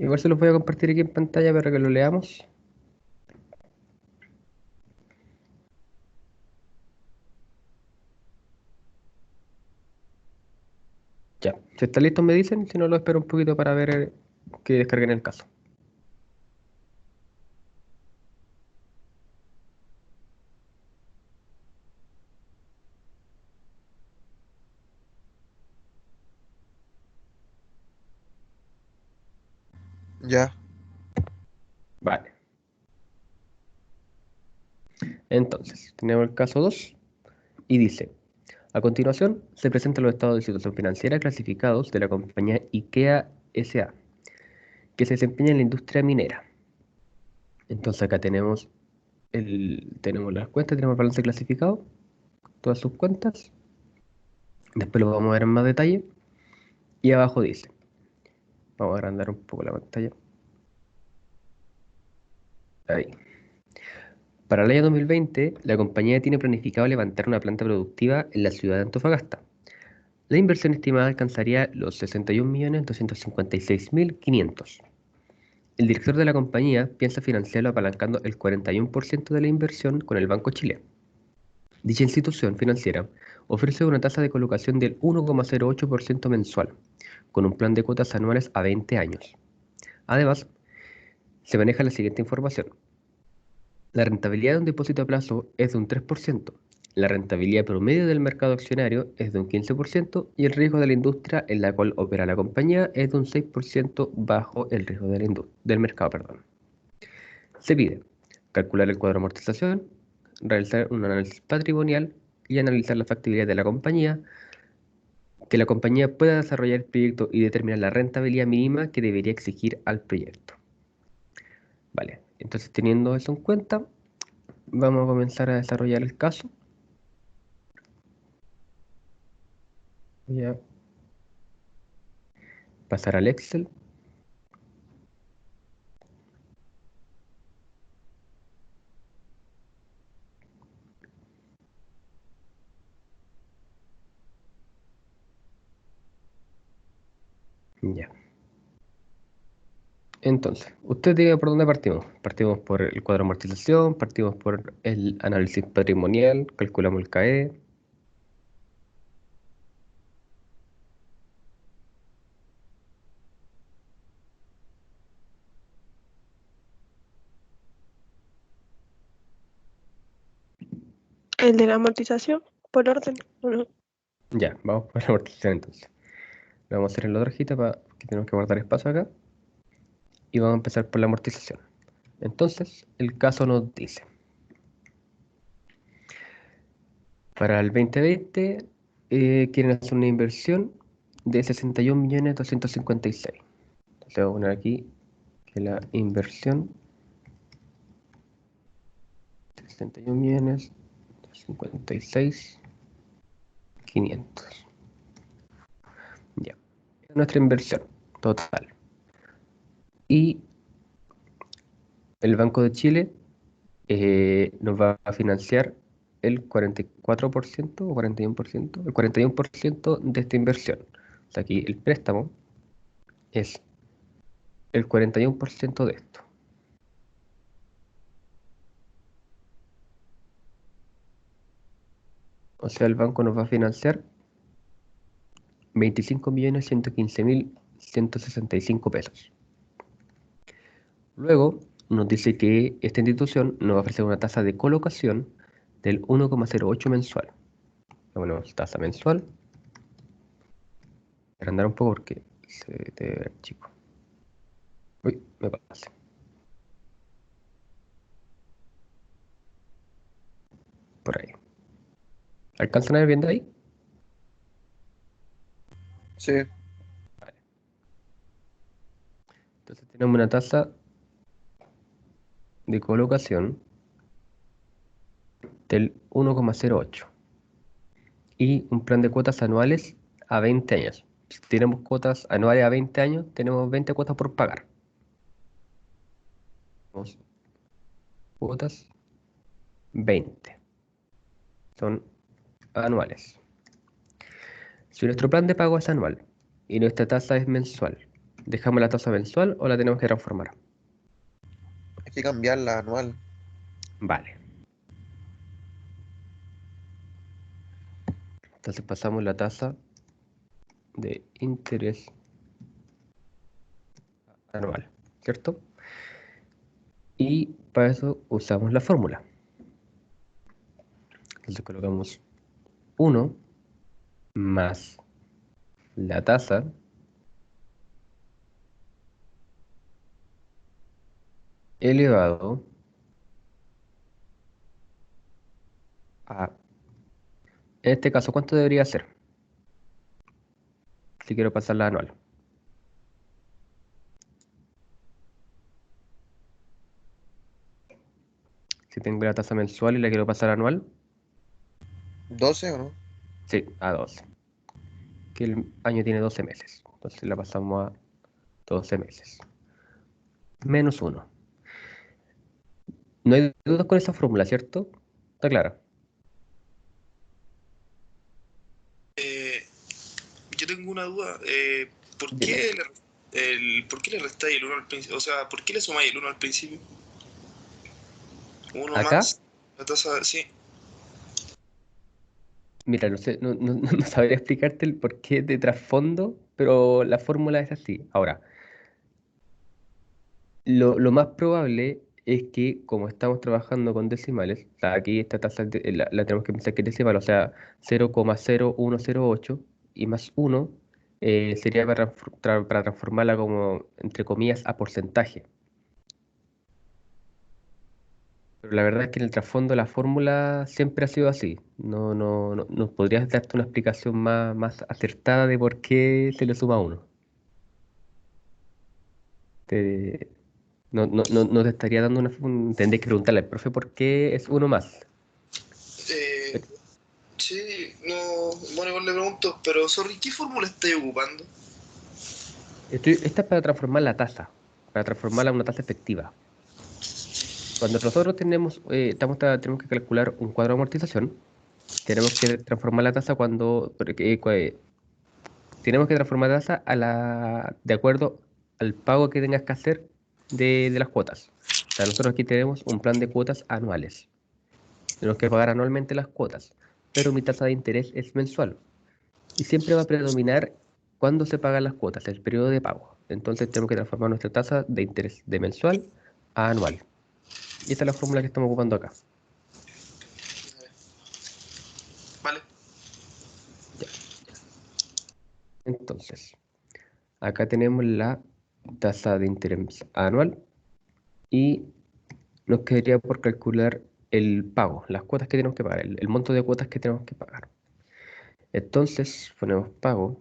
Igual se los voy a compartir aquí en pantalla para que lo leamos. Ya, si está listo me dicen, si no lo espero un poquito para ver que descarguen el caso. Ya. Vale. Entonces, tenemos el caso 2 y dice, a continuación se presentan los estados de situación financiera clasificados de la compañía IKEA SA, que se desempeña en la industria minera. Entonces acá tenemos las cuentas, tenemos el balance clasificado, todas sus cuentas. Después lo vamos a ver en más detalle. Y abajo dice, vamos a agrandar un poco la pantalla. Ahí. Para el año 2020, la compañía tiene planificado levantar una planta productiva en la ciudad de Antofagasta. La inversión estimada alcanzaría los 61.256.500. El director de la compañía piensa financiarlo apalancando el 41% de la inversión con el Banco Chile. Dicha institución financiera ofrece una tasa de colocación del 1,08% mensual, con un plan de cuotas anuales a 20 años. Además, se maneja la siguiente información. La rentabilidad de un depósito a plazo es de un 3%, la rentabilidad promedio del mercado accionario es de un 15% y el riesgo de la industria en la cual opera la compañía es de un 6% bajo el riesgo del mercado. Perdón. Se pide calcular el cuadro de amortización, realizar un análisis patrimonial y analizar la factibilidad de la compañía, que la compañía pueda desarrollar el proyecto y determinar la rentabilidad mínima que debería exigir al proyecto. Vale, entonces teniendo eso en cuenta, vamos a comenzar a desarrollar el caso. Voy a pasar al Excel. Ya. Entonces, usted diga por dónde partimos. Partimos por el cuadro de amortización, partimos por el análisis patrimonial, calculamos el CAE. El de la amortización, por orden. ¿O no? Ya, vamos por la amortización entonces. Lo vamos a hacer en la otra hojita que tenemos que guardar espacio acá. Y vamos a empezar por la amortización. Entonces, el caso nos dice, para el 2020 quieren hacer una inversión de 61.256.000. Entonces voy a poner aquí que la inversión 61.256.500. Ya, es nuestra inversión total. Y el Banco de Chile nos va a financiar el 44% o 41%, el 41% de esta inversión. O sea, aquí el préstamo es el 41% de esto. O sea, el banco nos va a financiar 25.115.165 pesos. Luego nos dice que esta institución nos va a ofrecer una tasa de colocación del 1,08 mensual. Le ponemos tasa mensual. Voy a agrandar un poco porque se debe ver chico. Uy, me pasé. Por ahí. ¿Alcanzan a ver bien de ahí? Sí. Vale. Entonces tenemos una tasa de colocación del 1,08 y un plan de cuotas anuales a 20 años. Si tenemos cuotas anuales a 20 años, tenemos 20 cuotas por pagar. Tenemos cuotas 20. Son anuales. Si nuestro plan de pago es anual y nuestra tasa es mensual, ¿Dejamos la tasa mensual o la tenemos que transformar? Hay que cambiarla anual. Vale. Entonces pasamos la tasa de interés anual, ¿cierto? Y para eso usamos la fórmula. Entonces colocamos 1 más la tasa elevado a, en este caso, ¿cuánto debería ser? Si quiero pasarla anual. Si tengo la tasa mensual y la quiero pasar anual, 12 o no. sí, a 12. Que el año tiene 12 meses. Entonces la pasamos a 12 meses. Menos 1. No hay dudas con esa fórmula, ¿cierto? Está clara. Yo tengo una duda. ¿Por Dime. ¿Por qué le restáis el 1 al principio? O sea, ¿por qué le sumáis el 1 al principio? 1 ¿Acá? más la tasa, sí. Mira, no sé, no sabría explicarte el porqué de trasfondo, pero la fórmula es así. Ahora, lo más probable es que, como estamos trabajando con decimales, o sea, aquí esta tasa la tenemos que pensar que es decimal, o sea, 0,0108 y más 1 sería para transformarla como, entre comillas, a porcentaje. Pero la verdad es que en el trasfondo la fórmula siempre ha sido así. No podrías darte una explicación más acertada de por qué se le suma 1. Te, no te estaría dando tendréis que preguntarle al profe por qué es 1 más. Eh, sí, no. Bueno, igual le pregunto, pero, sorry, ¿qué fórmula estáis ocupando? Esta es para transformar la tasa, para transformarla en una tasa efectiva. Cuando nosotros tenemos que calcular un cuadro de amortización, tenemos que transformar la tasa tenemos que transformar la tasa de acuerdo al pago que tengas que hacer de las cuotas. O sea, nosotros aquí tenemos un plan de cuotas anuales. Tenemos que pagar anualmente las cuotas, pero mi tasa de interés es mensual. Y siempre va a predominar cuándo se pagan las cuotas, el periodo de pago. Entonces tenemos que transformar nuestra tasa de interés de mensual a anual. Y esta es la fórmula que estamos ocupando acá. Vale. Ya. Entonces, acá tenemos la tasa de interés anual y nos quedaría por calcular el pago, las cuotas que tenemos que pagar, el monto de cuotas que tenemos que pagar. Entonces, ponemos pago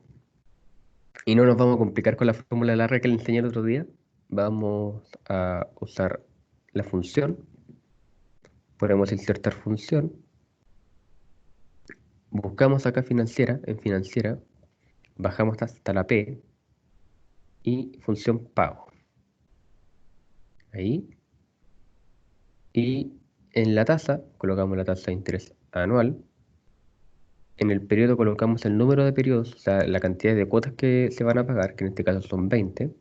y no nos vamos a complicar con la fórmula larga que le enseñé el otro día. Vamos a usar la función. Podemos insertar función. Buscamos acá financiera, en financiera, bajamos hasta la P y función pago. Ahí. Y en la tasa, colocamos la tasa de interés anual. En el periodo colocamos el número de periodos, o sea, la cantidad de cuotas que se van a pagar, que en este caso son 20.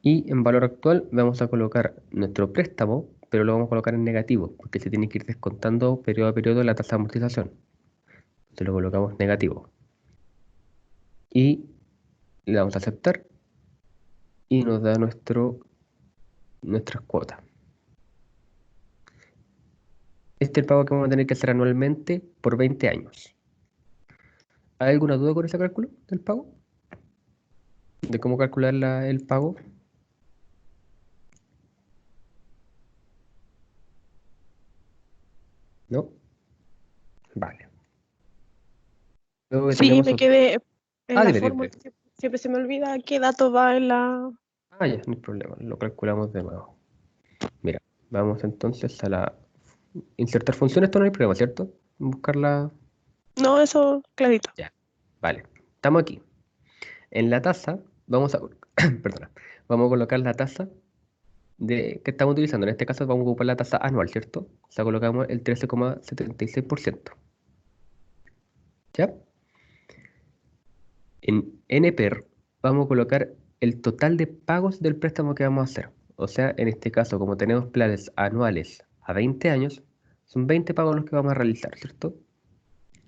Y en valor actual vamos a colocar nuestro préstamo, pero lo vamos a colocar en negativo, porque se tiene que ir descontando periodo a periodo la tasa de amortización. Entonces lo colocamos negativo. Y le damos a aceptar y nos da nuestras cuotas. Este es el pago que vamos a tener que hacer anualmente por 20 años. ¿Hay alguna duda con ese cálculo del pago? ¿De cómo calcular el pago? ¿No? Vale. Luego que Sí, tenemos me quedé en la dime, fórmula. dime. Siempre se me olvida qué dato va en la... Ya, no hay problema. Lo calculamos de nuevo. Mira, vamos entonces a la insertar función. Esto no hay problema, ¿cierto? Buscarla. No, eso clarito. Ya. Vale. Estamos aquí. En la tasa, perdona, vamos a colocar la tasa que estamos utilizando. En este caso vamos a ocupar la tasa anual, ¿cierto? O sea, colocamos el 13,76%. ¿Ya? En NPER vamos a colocar el total de pagos del préstamo que vamos a hacer. O sea, en este caso, como tenemos planes anuales a 20 años, son 20 pagos los que vamos a realizar, ¿cierto?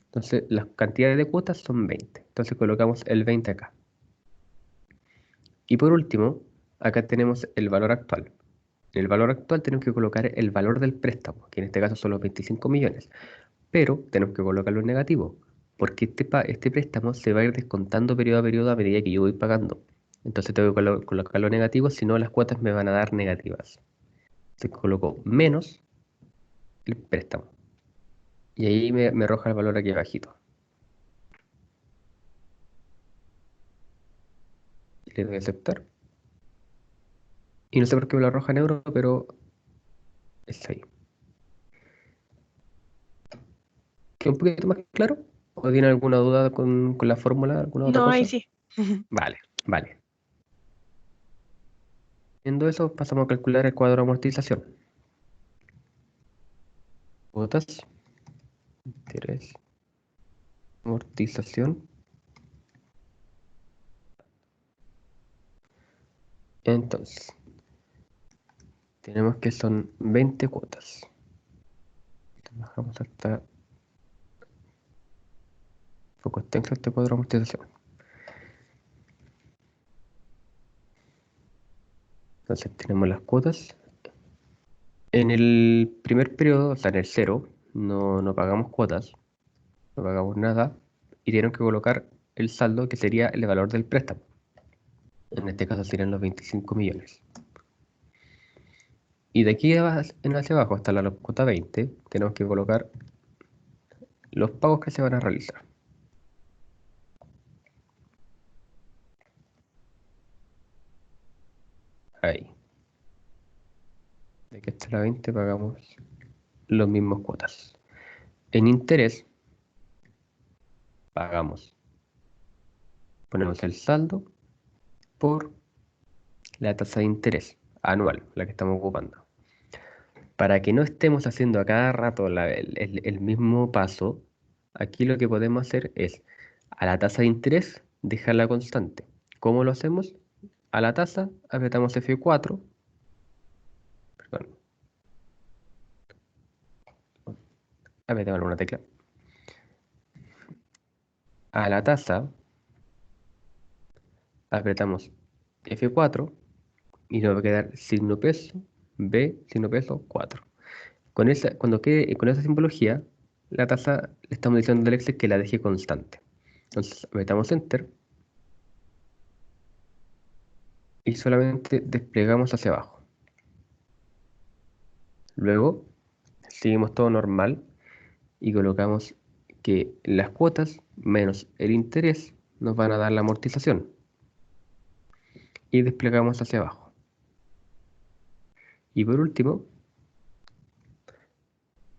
Entonces, las cantidades de cuotas son 20. Entonces, colocamos el 20 acá. Y por último, acá tenemos el valor actual. En el valor actual tenemos que colocar el valor del préstamo, que en este caso son los 25 millones. Pero tenemos que colocarlo en negativo, porque este préstamo se va a ir descontando periodo a periodo a medida que yo voy pagando. Entonces tengo que colocarlo en negativo, si no las cuotas me van a dar negativas. Entonces coloco menos el préstamo. Y ahí me arroja el valor aquí abajito. Le doy a aceptar. Y no sé por qué me lo arroja en euro, pero está ahí. ¿Queda un poquito más claro? ¿O tiene alguna duda con la fórmula, alguna otra No, ahí cosa? sí. Vale, vale. Viendo eso, pasamos a calcular el cuadro de amortización. Cuotas, interés, amortización. Entonces, tenemos que son 20 cuotas. Bajamos hasta poco extenso este cuadro de amortización. Entonces, tenemos las cuotas. En el primer periodo, o sea, en el cero, no pagamos cuotas, no pagamos nada, y tienen que colocar el saldo que sería el valor del préstamo. En este caso serían los 25 millones. Y de aquí en hacia abajo hasta la cuota 20, tenemos que colocar los pagos que se van a realizar. Ahí. De aquí hasta la 20 pagamos los mismos cuotas. En interés, pagamos. Ponemos el saldo por la tasa de interés anual, la que estamos ocupando. Para que no estemos haciendo a cada rato el mismo paso, aquí lo que podemos hacer es a la tasa de interés dejarla constante. ¿Cómo lo hacemos? A la tasa apretamos F4, perdón, apretamos una tecla. A la tasa apretamos F4 y nos va a quedar signo peso, B, signo peso, 4. Cuando quede con esa simbología, la tasa le estamos diciendo al Excel que la deje constante. Entonces, apretamos Enter y solamente desplegamos hacia abajo. Luego, seguimos todo normal y colocamos que las cuotas menos el interés nos van a dar la amortización. Y desplegamos hacia abajo. Y por último,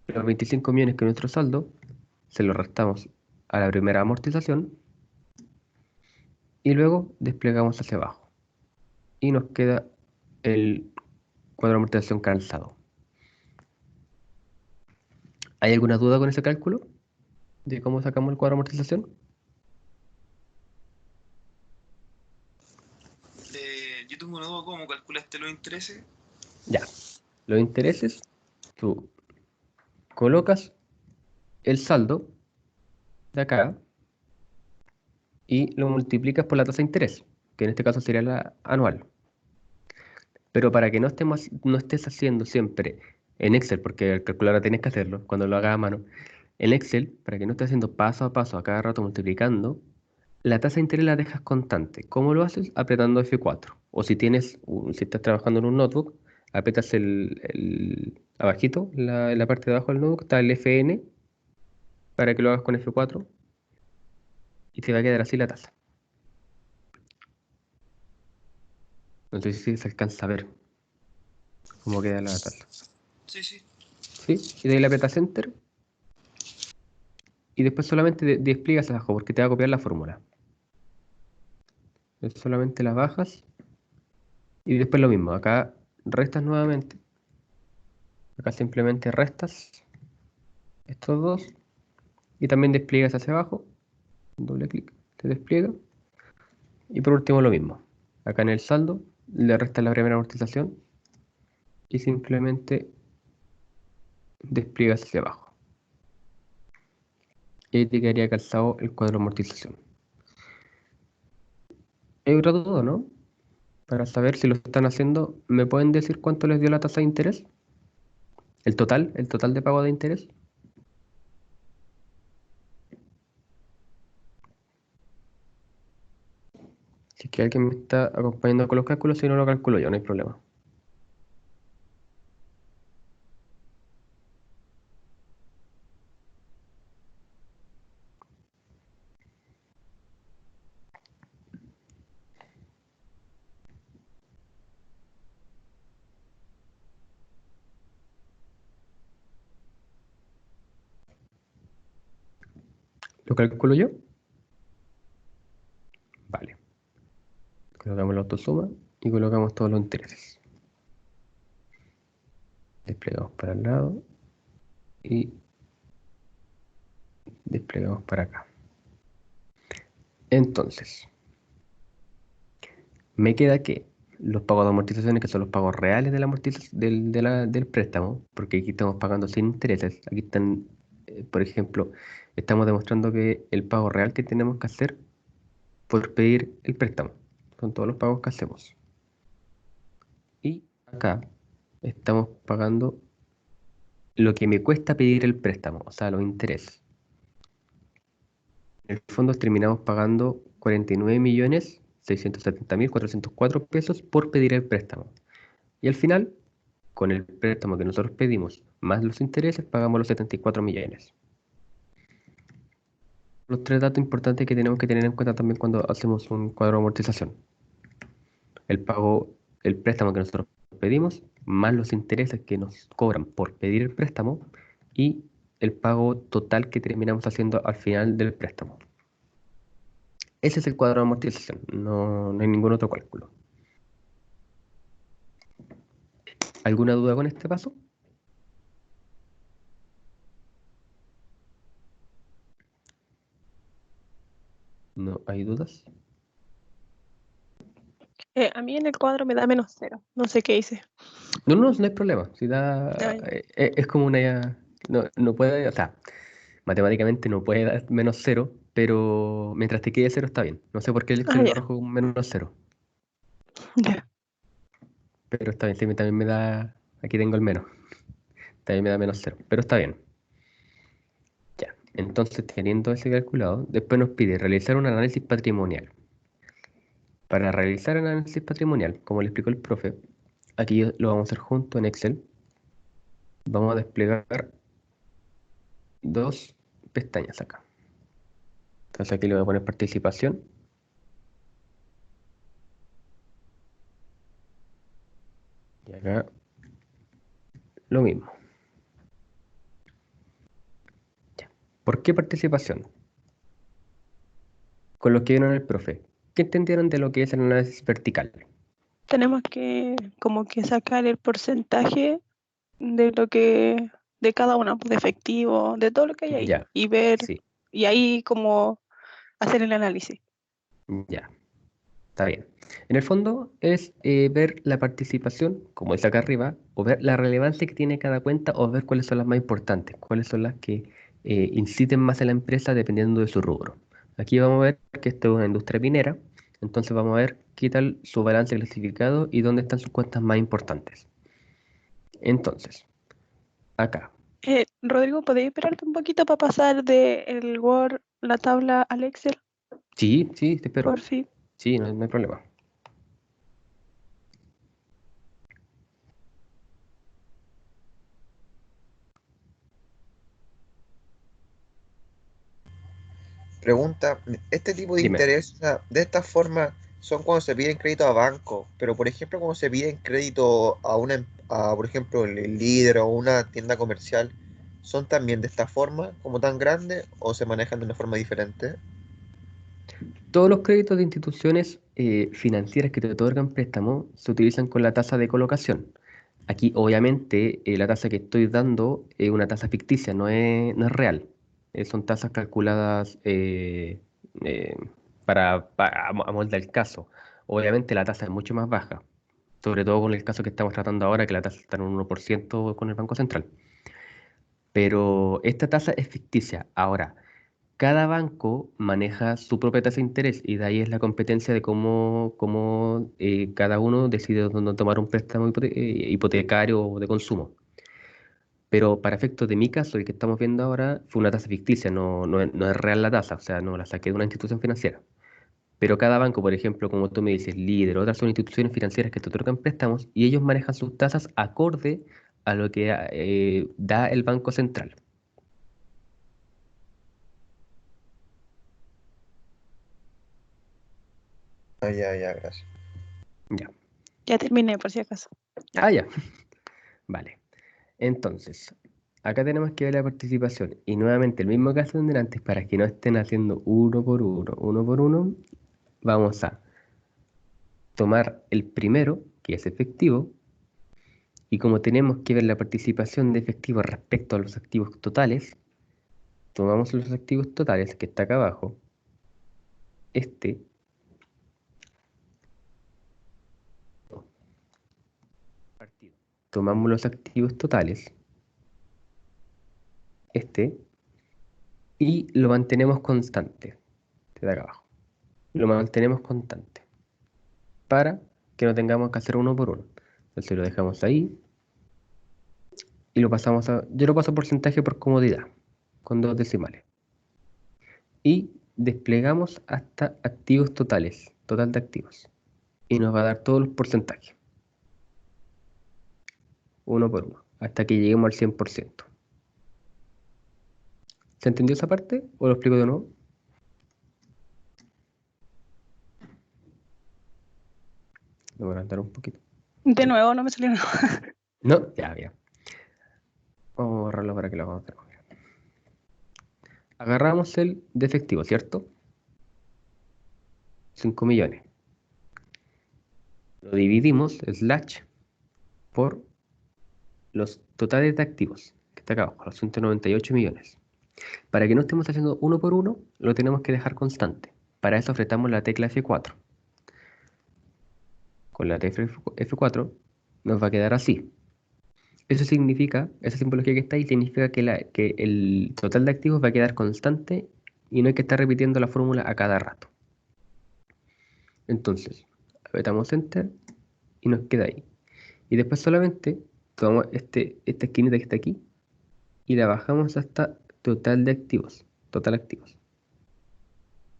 los 25 millones que es nuestro saldo, se lo restamos a la primera amortización y luego desplegamos hacia abajo. Y nos queda el cuadro de amortización calzado. ¿Hay alguna duda con ese cálculo? ¿De cómo sacamos el cuadro de amortización? Yo tengo una duda, ¿cómo calculaste los intereses? Ya. Los intereses, tú colocas el saldo de acá y lo multiplicas por la tasa de interés, que en este caso sería la anual. Pero para que no estés haciendo siempre en Excel, porque al calculadora tienes que hacerlo cuando lo hagas a mano, en Excel, para que no estés haciendo paso a paso a cada rato multiplicando, la tasa de interés la dejas constante. ¿Cómo lo haces? Apretando F4. O si estás trabajando en un notebook, apretas abajito, en la parte de abajo del notebook, está el FN, para que lo hagas con F4, y te va a quedar así la tasa. No sé si se alcanza a ver cómo queda la tasa. Sí, sí. ¿Sí? Y de ahí le apretas Enter. Y después solamente despliegas abajo porque te va a copiar la fórmula. Entonces solamente la bajas y después lo mismo. Acá restas nuevamente. Acá simplemente restas estos dos y también despliegas hacia abajo. Doble clic, te despliega. Y por último lo mismo. Acá en el saldo le resta la primera amortización y simplemente despliega hacia abajo. Y ahí te quedaría calzado el cuadro de amortización. Hay otra duda, ¿no? Para saber si lo están haciendo, ¿me pueden decir cuánto les dio la tasa de interés? El total de pago de interés. Si es que alguien me está acompañando con los cálculos, si no lo calculo yo, no hay problema. ¿Lo calculo yo? Vale. Colocamos la autosuma y colocamos todos los intereses. Desplegamos para el lado y desplegamos para acá. Entonces, me queda que los pagos de amortizaciones, que son los pagos reales de la del préstamo, porque aquí estamos pagando sin intereses. Aquí están, por ejemplo, estamos demostrando que el pago real que tenemos que hacer por pedir el préstamo. Son todos los pagos que hacemos. Y acá estamos pagando lo que me cuesta pedir el préstamo, o sea, los intereses. En el fondo terminamos pagando 49.670.404 pesos por pedir el préstamo. Y al final, con el préstamo que nosotros pedimos, más los intereses, pagamos los 74 millones. Los tres datos importantes que tenemos que tener en cuenta también cuando hacemos un cuadro de amortización. El pago, el préstamo que nosotros pedimos, más los intereses que nos cobran por pedir el préstamo y el pago total que terminamos haciendo al final del préstamo. Ese es el cuadro de amortización, no hay ningún otro cálculo. ¿Alguna duda con este paso? ¿No hay dudas? A mí en el cuadro me da -0. No sé qué hice. No hay problema. Si da, Ah, ya. es como una... No puede, o sea, matemáticamente no puede dar -0, pero mientras te quede 0 está bien. No sé por qué el Ah, Excel lo ya. arrojó con -0, Ya. pero está bien. Sí, también me da... Aquí tengo el menos. También me da -0, pero está bien. Ya. Entonces, teniendo ese calculado, después nos pide realizar un análisis patrimonial. Para realizar el análisis patrimonial, como le explicó el profe, aquí lo vamos a hacer junto en Excel. Vamos a desplegar dos pestañas acá. Entonces aquí le voy a poner participación. Y acá lo mismo. Ya. ¿Por qué participación? Con lo que vieron el profe. ¿Qué entendieron de lo que es el análisis vertical? Tenemos que como que sacar el porcentaje de lo que, de cada una, pues, de efectivo, de todo lo que hay ahí, Ya, y ver, sí, y ahí como hacer el análisis. ya, está bien. En el fondo es ver la participación, como es acá arriba, o ver la relevancia que tiene cada cuenta, o ver cuáles son las más importantes, cuáles son las que inciten más a la empresa dependiendo de su rubro. Aquí vamos a ver que esto es una industria minera, entonces vamos a ver qué tal su balance clasificado y dónde están sus cuentas más importantes. Entonces, acá. Rodrigo, ¿podéis esperarte un poquito para pasar del Word, la tabla al Excel? Sí, te espero. Por fin. Sí, no hay problema. Pregunta, este tipo de Dime. interés, o sea, de esta forma, son cuando se piden crédito a banco, pero por ejemplo, cuando se piden crédito a por ejemplo, el líder o una tienda comercial, ¿son también de esta forma, como tan grande, o se manejan de una forma diferente? Todos los créditos de instituciones financieras que te otorgan préstamo se utilizan con la tasa de colocación. Aquí, obviamente, la tasa que estoy dando es una tasa ficticia, no es real. Son tasas calculadas eh, a molde del caso. obviamente la tasa es mucho más baja, sobre todo con el caso que estamos tratando ahora, que la tasa está en un 1% con el Banco Central. Pero esta tasa es ficticia. Ahora, cada banco maneja su propia tasa de interés y de ahí es la competencia de cómo cada uno decide dónde tomar un préstamo hipotecario o de consumo. Pero para efectos de mi caso, el que estamos viendo ahora, fue una tasa ficticia, no es real la tasa, o sea, no la saqué de una institución financiera. Pero cada banco, por ejemplo, como tú me dices, Líder, otras son instituciones financieras que te otorgan préstamos y ellos manejan sus tasas acorde a lo que da el Banco Central. Ya, gracias. Ya. Ya terminé, por si acaso. Ah, ya. Vale. Entonces, acá tenemos que ver la participación. Y nuevamente, el mismo caso de antes, para que no estén haciendo uno por uno, vamos a tomar el primero, que es efectivo, y como tenemos que ver la participación de efectivo respecto a los activos totales, tomamos los activos totales, que está acá abajo, partido. Tomamos los activos totales, y lo mantenemos constante, de acá abajo. Lo mantenemos constante, para que no tengamos que hacer uno por uno. Entonces lo dejamos ahí, y lo pasamos yo lo paso porcentaje por comodidad, con 2 decimales. Y desplegamos hasta activos totales, total de activos. Y nos va a dar todos los porcentajes, uno por uno, hasta que lleguemos al 100%. ¿Se entendió esa parte o lo explico de nuevo? Me voy a adelantar un poquito. De nuevo, no me salió nada. No, ya. Vamos a borrarlo para que lo hagamos de nuevo. Agarramos el de efectivo, ¿cierto? 5 millones. Lo dividimos, slash, por los totales de activos, que está acá abajo, los 198 millones. Para que no estemos haciendo uno por uno, lo tenemos que dejar constante. Para eso apretamos la tecla F4. Con la tecla F4 nos va a quedar así. Eso significa, esa simbología que está ahí, significa que el total de activos va a quedar constante y no hay que estar repitiendo la fórmula a cada rato. Entonces, apretamos Enter y nos queda ahí. Y después solamente tomamos esta esquinita que está aquí y la bajamos hasta total de activos, total activos.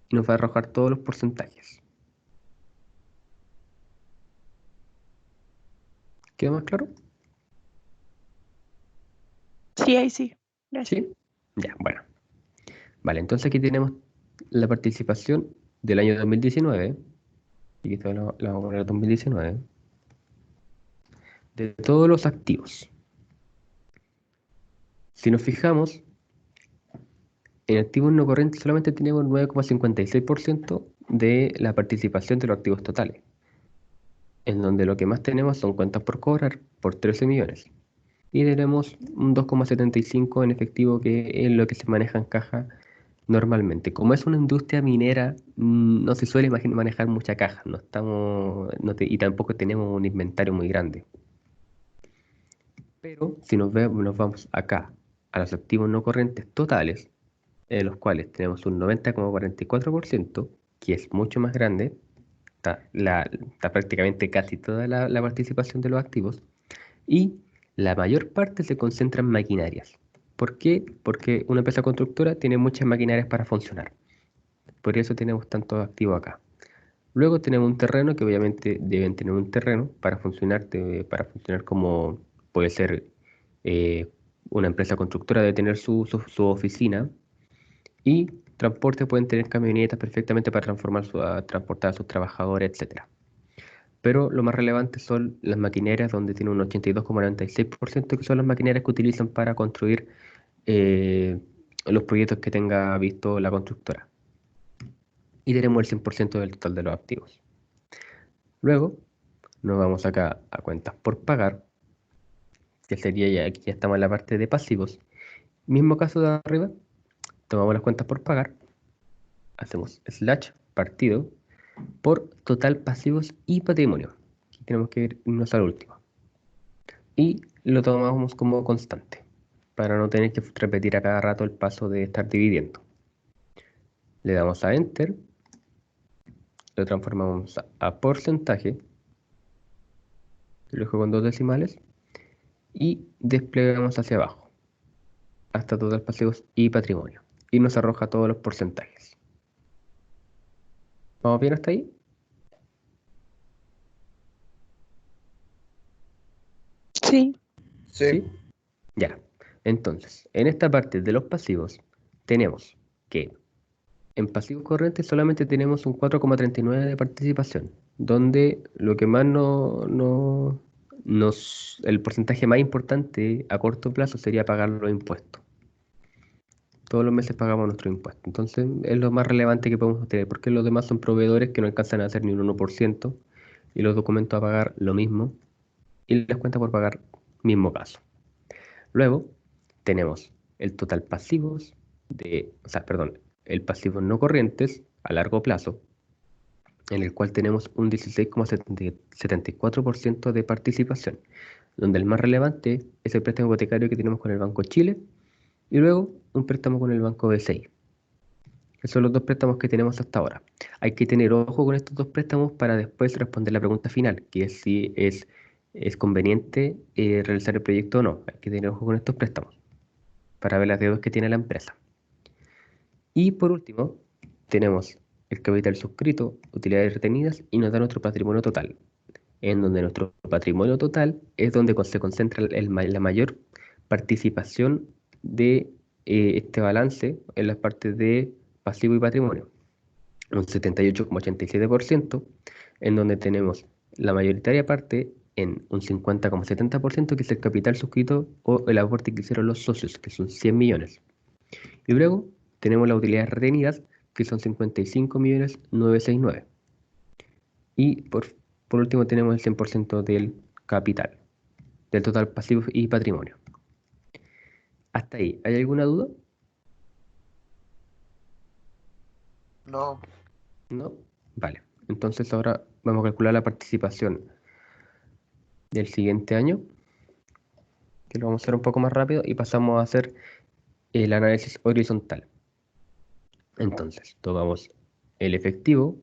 Y nos va a arrojar todos los porcentajes. ¿Queda más claro? Sí, ahí sí. Gracias. ¿Sí? Ya, bueno. Vale, entonces aquí tenemos la participación del año 2019. Y esto la vamos a poner 2019. De todos los activos. Si nos fijamos, en activos no corrientes solamente tenemos 9,56% de la participación de los activos totales, en donde lo que más tenemos son cuentas por cobrar por 13 millones. Y tenemos un 2,75 en efectivo, que es lo que se maneja en caja normalmente. Como es una industria minera, no se suele manejar mucha caja, y tampoco tenemos un inventario muy grande. Pero si nos vamos acá a los activos no corrientes totales, de los cuales tenemos un 90,44%, que es mucho más grande, está prácticamente casi toda la participación de los activos, y la mayor parte se concentra en maquinarias. ¿Por qué? Porque una empresa constructora tiene muchas maquinarias para funcionar. Por eso tenemos tantos activos acá. Luego tenemos un terreno, que obviamente deben tener un terreno para funcionar como puede ser eh, una empresa constructora, debe tener su oficina. Y transporte, pueden tener camionetas perfectamente para transportar a sus trabajadores, etc. Pero lo más relevante son las maquinarias, donde tiene un 82,96%, que son las maquinarias que utilizan para construir los proyectos que tenga visto la constructora. Y tenemos el 100% del total de los activos. Luego nos vamos acá a cuentas por pagar, que sería aquí ya estamos en la parte de pasivos. Mismo caso de arriba, tomamos las cuentas por pagar, hacemos slash partido, por total pasivos y patrimonio. Aquí tenemos que irnos al último. Y lo tomamos como constante, para no tener que repetir a cada rato el paso de estar dividiendo. Le damos a Enter, lo transformamos a porcentaje, lo dejo con 2 decimales, y desplegamos hacia abajo, hasta total pasivos y patrimonio. Y nos arroja todos los porcentajes. ¿Vamos bien hasta ahí? Sí. Sí. ¿Sí? Ya. Entonces, en esta parte de los pasivos, tenemos que en pasivos corrientes solamente tenemos un 4,39 de participación, donde lo que más el porcentaje más importante a corto plazo sería pagar los impuestos. Todos los meses pagamos nuestro impuesto. Entonces, es lo más relevante que podemos tener, porque los demás son proveedores que no alcanzan a hacer ni un 1%, y los documentos a pagar lo mismo, y las cuentas por pagar, mismo caso. Luego, tenemos el total pasivos el pasivo no corrientes a largo plazo, en el cual tenemos un 16,74% de participación, donde el más relevante es el préstamo hipotecario que tenemos con el Banco Chile y luego un préstamo con el Banco BCI. Esos son los dos préstamos que tenemos hasta ahora. Hay que tener ojo con estos dos préstamos para después responder la pregunta final, que es si es conveniente realizar el proyecto o no. Hay que tener ojo con estos préstamos para ver las deudas que tiene la empresa. Y por último, tenemos el capital suscrito, utilidades retenidas y nos da nuestro patrimonio total, en donde nuestro patrimonio total es donde se concentra la mayor participación de este balance en las partes de pasivo y patrimonio, un 78,87%, en donde tenemos la mayoritaria parte en un 50,70%, que es el capital suscrito o el aporte que hicieron los socios, que son 100 millones. Y luego tenemos las utilidades retenidas, que son 55.969.000. Y por último tenemos el 100% del capital, del total pasivo y patrimonio. Hasta ahí, ¿hay alguna duda? No. ¿No? Vale. Entonces ahora vamos a calcular la participación del siguiente año, que lo vamos a hacer un poco más rápido, y pasamos a hacer el análisis horizontal. Entonces, tomamos el efectivo,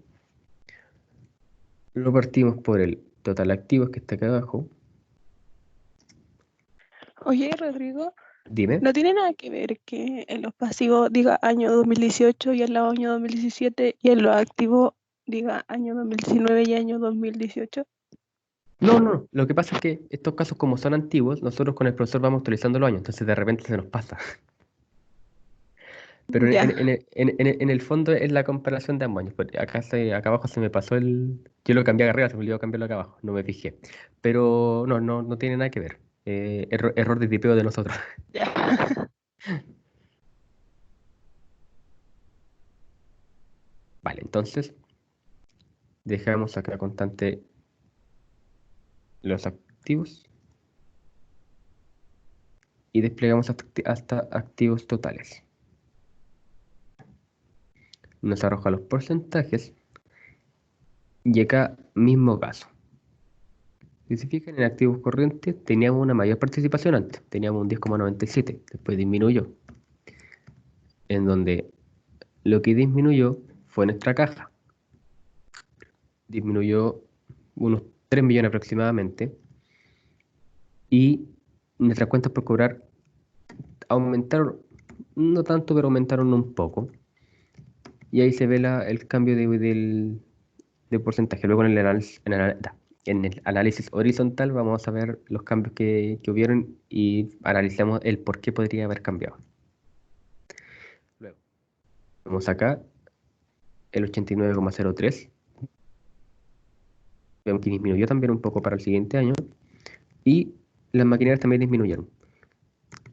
lo partimos por el total activos que está acá abajo. Oye, Rodrigo, Dime. ¿no tiene nada que ver que en los pasivos diga año 2018 y en los año 2017 y en los activos diga año 2019 y año 2018? No. Lo que pasa es que estos casos, como son antiguos, nosotros con el profesor vamos actualizando los años, entonces de repente se nos pasa. Pero Ya. en el fondo es la comparación de ambos años. Pues acá abajo se me pasó el. Yo lo cambié acá arriba, se me olvidó cambiarlo acá abajo, no me fijé. Pero no tiene nada que ver. Error de tipeo de nosotros. Ya. Vale, entonces dejamos acá constante los activos y desplegamos hasta activos totales. Nos arroja los porcentajes y acá mismo caso. Si se fijan, en activos corrientes teníamos una mayor participación antes, teníamos un 10,97, después disminuyó, en donde lo que disminuyó fue nuestra caja, disminuyó unos 3 millones aproximadamente, y nuestras cuentas por cobrar aumentaron, no tanto, pero aumentaron un poco, y ahí se ve el cambio de porcentaje. Luego en el análisis horizontal vamos a ver los cambios que hubieron y analizamos el por qué podría haber cambiado. Luego, vemos acá el 89,03. Vemos que disminuyó también un poco para el siguiente año. Y las maquinarias también disminuyeron.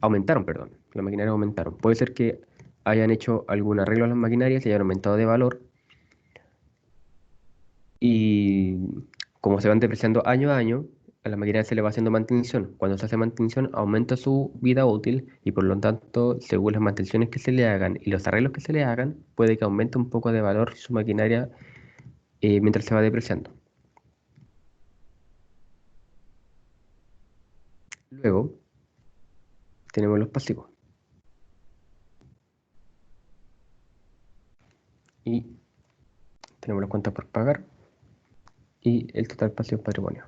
Aumentaron, perdón. Las maquinarias aumentaron. Puede ser que hayan hecho algún arreglo a las maquinarias y hayan aumentado de valor. Y como se van depreciando año a año, a la maquinaria se le va haciendo mantención. Cuando se hace mantención, aumenta su vida útil y por lo tanto, según las mantenciones que se le hagan y los arreglos que se le hagan, puede que aumente un poco de valor su maquinaria mientras se va depreciando. Luego tenemos los pasivos. Y tenemos las cuentas por pagar y el total pasivo patrimonio.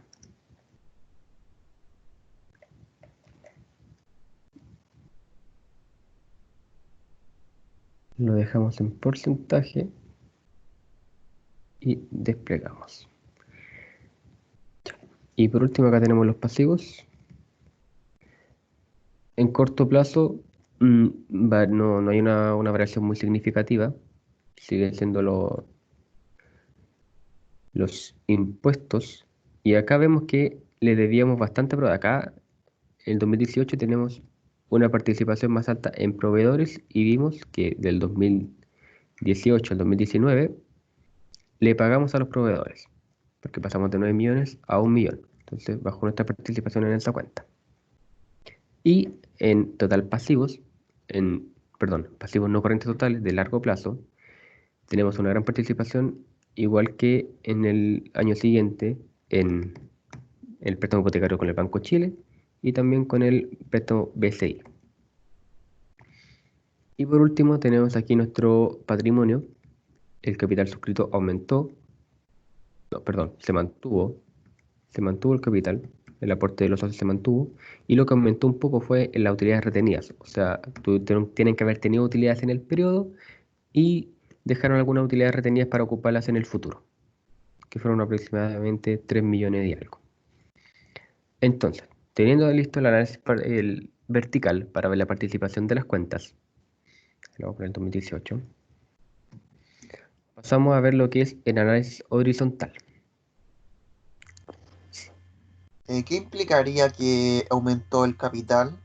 Lo dejamos en porcentaje y desplegamos. Y por último acá tenemos los pasivos. En corto plazo no hay una variación muy significativa. Siguen siendo los impuestos. Y acá vemos que le debíamos bastante, pero acá en el 2018 tenemos una participación más alta en proveedores y vimos que del 2018 al 2019 le pagamos a los proveedores, porque pasamos de 9 millones a 1 millón. Entonces bajó nuestra participación en esa cuenta. Y en total pasivos, pasivos no corrientes totales de largo plazo, tenemos una gran participación, igual que en el año siguiente en el préstamo hipotecario con el Banco Chile y también con el préstamo BCI. Y por último tenemos aquí nuestro patrimonio. El capital suscrito aumentó, se mantuvo el capital, el aporte de los socios se mantuvo, y lo que aumentó un poco fue en las utilidades retenidas. O sea, tienen que haber tenido utilidades en el periodo y dejaron algunas utilidades retenidas para ocuparlas en el futuro, que fueron aproximadamente 3 millones y algo. Entonces, teniendo listo el análisis el vertical para ver la participación de las cuentas, lo vamos a poner en 2018, pasamos a ver lo que es el análisis horizontal. ¿Qué implicaría que aumentó el capital?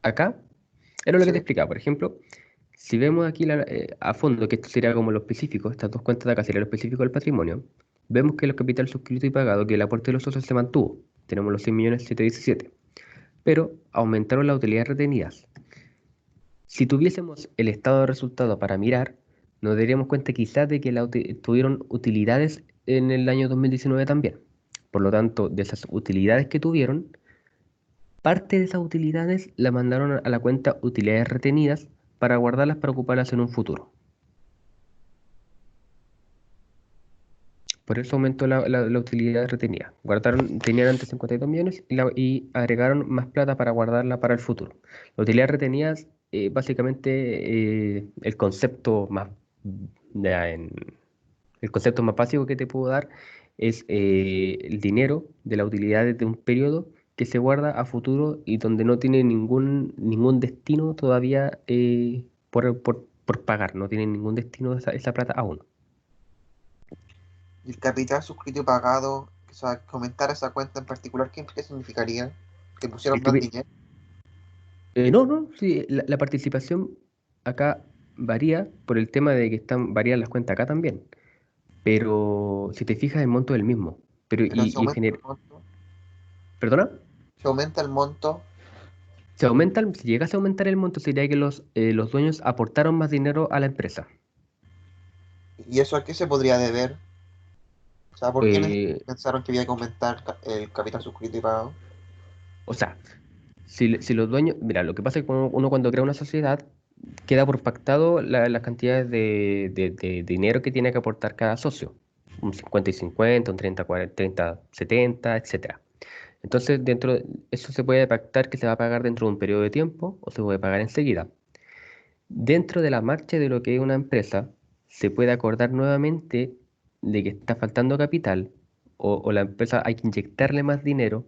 Acá era lo que te Sí. explicaba. Por ejemplo, si vemos aquí a fondo, que esto sería como lo específico, estas dos cuentas de acá sería lo específico del patrimonio, vemos que el capital suscrito y pagado, que el aporte de los socios se mantuvo. Tenemos los 6.717.000, pero aumentaron las utilidades retenidas. Si tuviésemos el estado de resultado para mirar, nos daríamos cuenta quizás de que tuvieron utilidades en el año 2019 también. Por lo tanto, de esas utilidades que tuvieron, parte de esas utilidades la mandaron a la cuenta utilidades retenidas para guardarlas para ocuparlas en un futuro. Por eso aumentó la utilidad retenida. Tenían antes 52 millones y agregaron más plata para guardarla para el futuro. Las utilidades retenidas, básicamente, el concepto el concepto más básico que te puedo dar es el dinero de la utilidad de un periodo que se guarda a futuro y donde no tiene ningún destino todavía por pagar, no tiene ningún destino esa plata aún. ¿Y el capital suscrito y pagado, o sea, que aumentara esa cuenta en particular, qué significaría? ¿Que pusieron El más capi- dinero? no, sí, la participación acá varía por el tema de que varían las cuentas acá también. Pero si te fijas, el monto es el mismo. Pero Pero se y en aumenta el general, monto. ¿perdona? Se aumenta el monto. Si llegase a aumentar el monto, sería que los dueños aportaron más dinero a la empresa. ¿Y eso a qué se podría deber? O sea, ¿por qué Eh, pensaron que había que aumentar el capital suscrito y pagado? o sea, si los dueños, mira, lo que pasa es que uno cuando crea una sociedad, queda por pactado las cantidades de dinero que tiene que aportar cada socio. Un 50 y 50, un 30, 40, 30, 70, etcétera. Entonces, eso se puede pactar que se va a pagar dentro de un periodo de tiempo o se puede pagar enseguida. Dentro de la marcha de lo que es una empresa, se puede acordar nuevamente de que está faltando capital o la empresa hay que inyectarle más dinero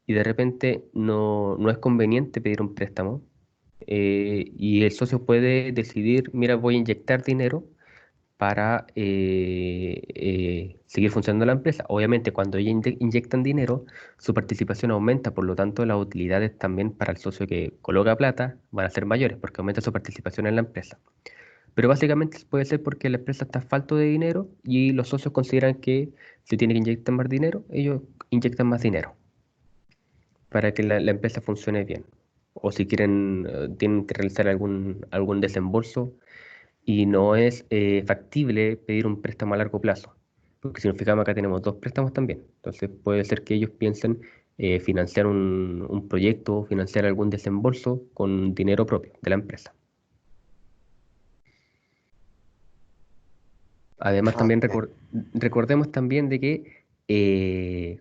y de repente no es conveniente pedir un préstamo, y el socio puede decidir, mira, voy a inyectar dinero para seguir funcionando la empresa. Obviamente, cuando ellos inyectan dinero, su participación aumenta, por lo tanto, las utilidades también para el socio que coloca plata van a ser mayores porque aumenta su participación en la empresa. Pero básicamente puede ser porque la empresa está falto de dinero y los socios consideran que si tienen que inyectar más dinero, ellos inyectan más dinero para que la empresa funcione bien. O si tienen que realizar algún desembolso y no es factible pedir un préstamo a largo plazo, porque si nos fijamos acá tenemos dos préstamos también. Entonces puede ser que ellos piensen financiar un proyecto, financiar algún desembolso con dinero propio de la empresa. Además, también Ok. recordemos también de que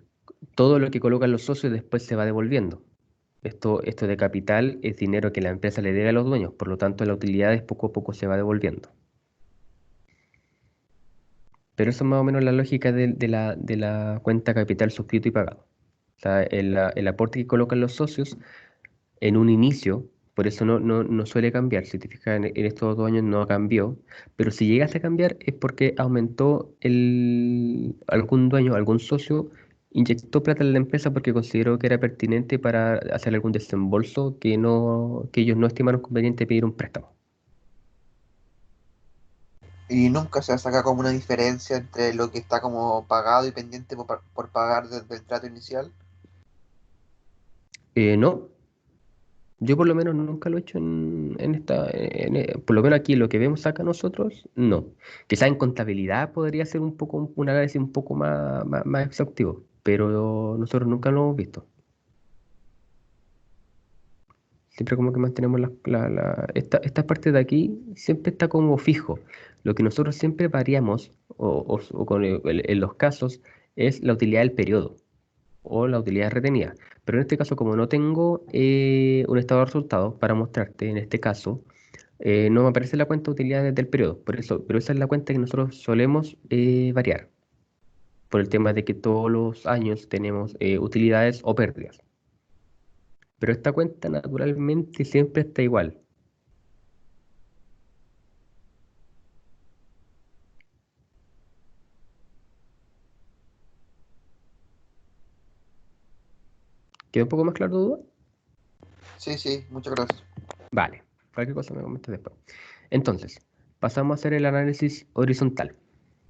todo lo que colocan los socios después se va devolviendo. Esto de capital es dinero que la empresa le debe a los dueños, por lo tanto la utilidad poco a poco se va devolviendo. Pero eso es más o menos la lógica de la cuenta capital suscrito y pagado. O sea, el aporte que colocan los socios en un inicio, por eso no suele cambiar. Si te fijas, en estos 2 años no cambió, pero si llegase a cambiar es porque aumentó algún dueño, algún socio, inyectó plata en la empresa porque consideró que era pertinente para hacer algún desembolso que ellos no estimaron conveniente pedir un préstamo. Y nunca se saca como una diferencia entre lo que está como pagado y pendiente por pagar desde el trato inicial. No, yo por lo menos nunca lo he hecho por lo menos aquí lo que vemos acá nosotros, no. Quizás en contabilidad podría ser un análisis un poco más exhaustivo, pero nosotros nunca lo hemos visto. Siempre como que mantenemos esta parte de aquí siempre está como fijo. Lo que nosotros siempre variamos, o en los casos, es la utilidad del periodo o la utilidad retenida. Pero en este caso, como no tengo un estado de resultados para mostrarte, en este caso, no me aparece la cuenta de utilidades del periodo. Por eso, pero esa es la cuenta que nosotros solemos variar, por el tema de que todos los años tenemos utilidades o pérdidas. Pero esta cuenta naturalmente siempre está igual. ¿Quedó un poco más claro tu duda? Sí, sí, muchas gracias. Vale, cualquier cosa me comentas después. Entonces, pasamos a hacer el análisis horizontal.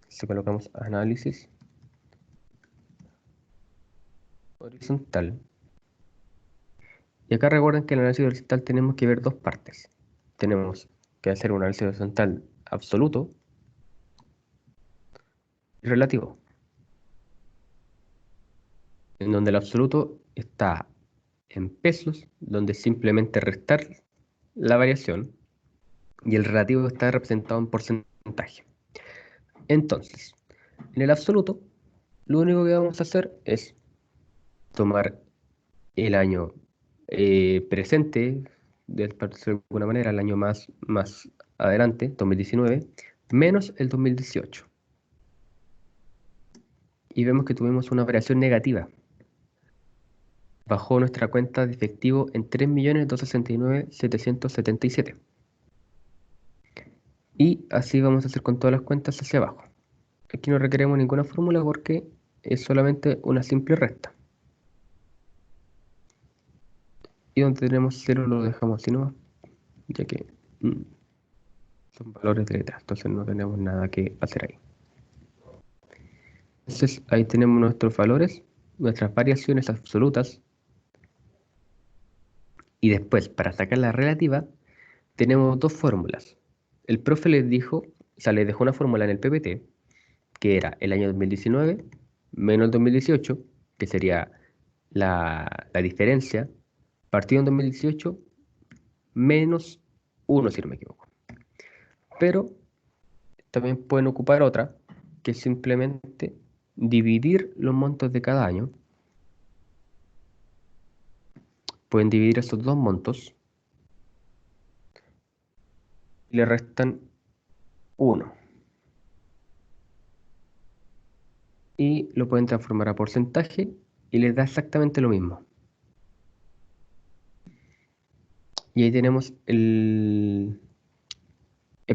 Si colocamos análisis horizontal. Y acá recuerden que en el análisis horizontal tenemos que ver dos partes. Tenemos que hacer un análisis horizontal absoluto y relativo, en donde el absoluto está en pesos, donde simplemente restar la variación, y el relativo está representado en porcentaje. Entonces, en el absoluto, lo único que vamos a hacer es tomar el año presente, por decirlo de alguna manera, el año más adelante, 2019, menos el 2018. Y vemos que tuvimos una variación negativa. Bajó nuestra cuenta de efectivo en 3.269.777. Y así vamos a hacer con todas las cuentas hacia abajo. Aquí no requeremos ninguna fórmula porque es solamente una simple resta. Y donde tenemos cero lo dejamos así nomás, ya que son valores de letras, entonces no tenemos nada que hacer ahí. Entonces ahí tenemos nuestros valores, nuestras variaciones absolutas. Y después, para sacar la relativa, tenemos dos fórmulas. El profe les dijo, o sea, les dejó una fórmula en el PPT, que era el año 2019 menos el 2018, que sería la diferencia, partido en 2018 menos 1, si no me equivoco. Pero también pueden ocupar otra, que es simplemente dividir los montos de cada año. Pueden dividir esos dos montos y le restan 1. Y lo pueden transformar a porcentaje y les da exactamente lo mismo. Y ahí tenemos el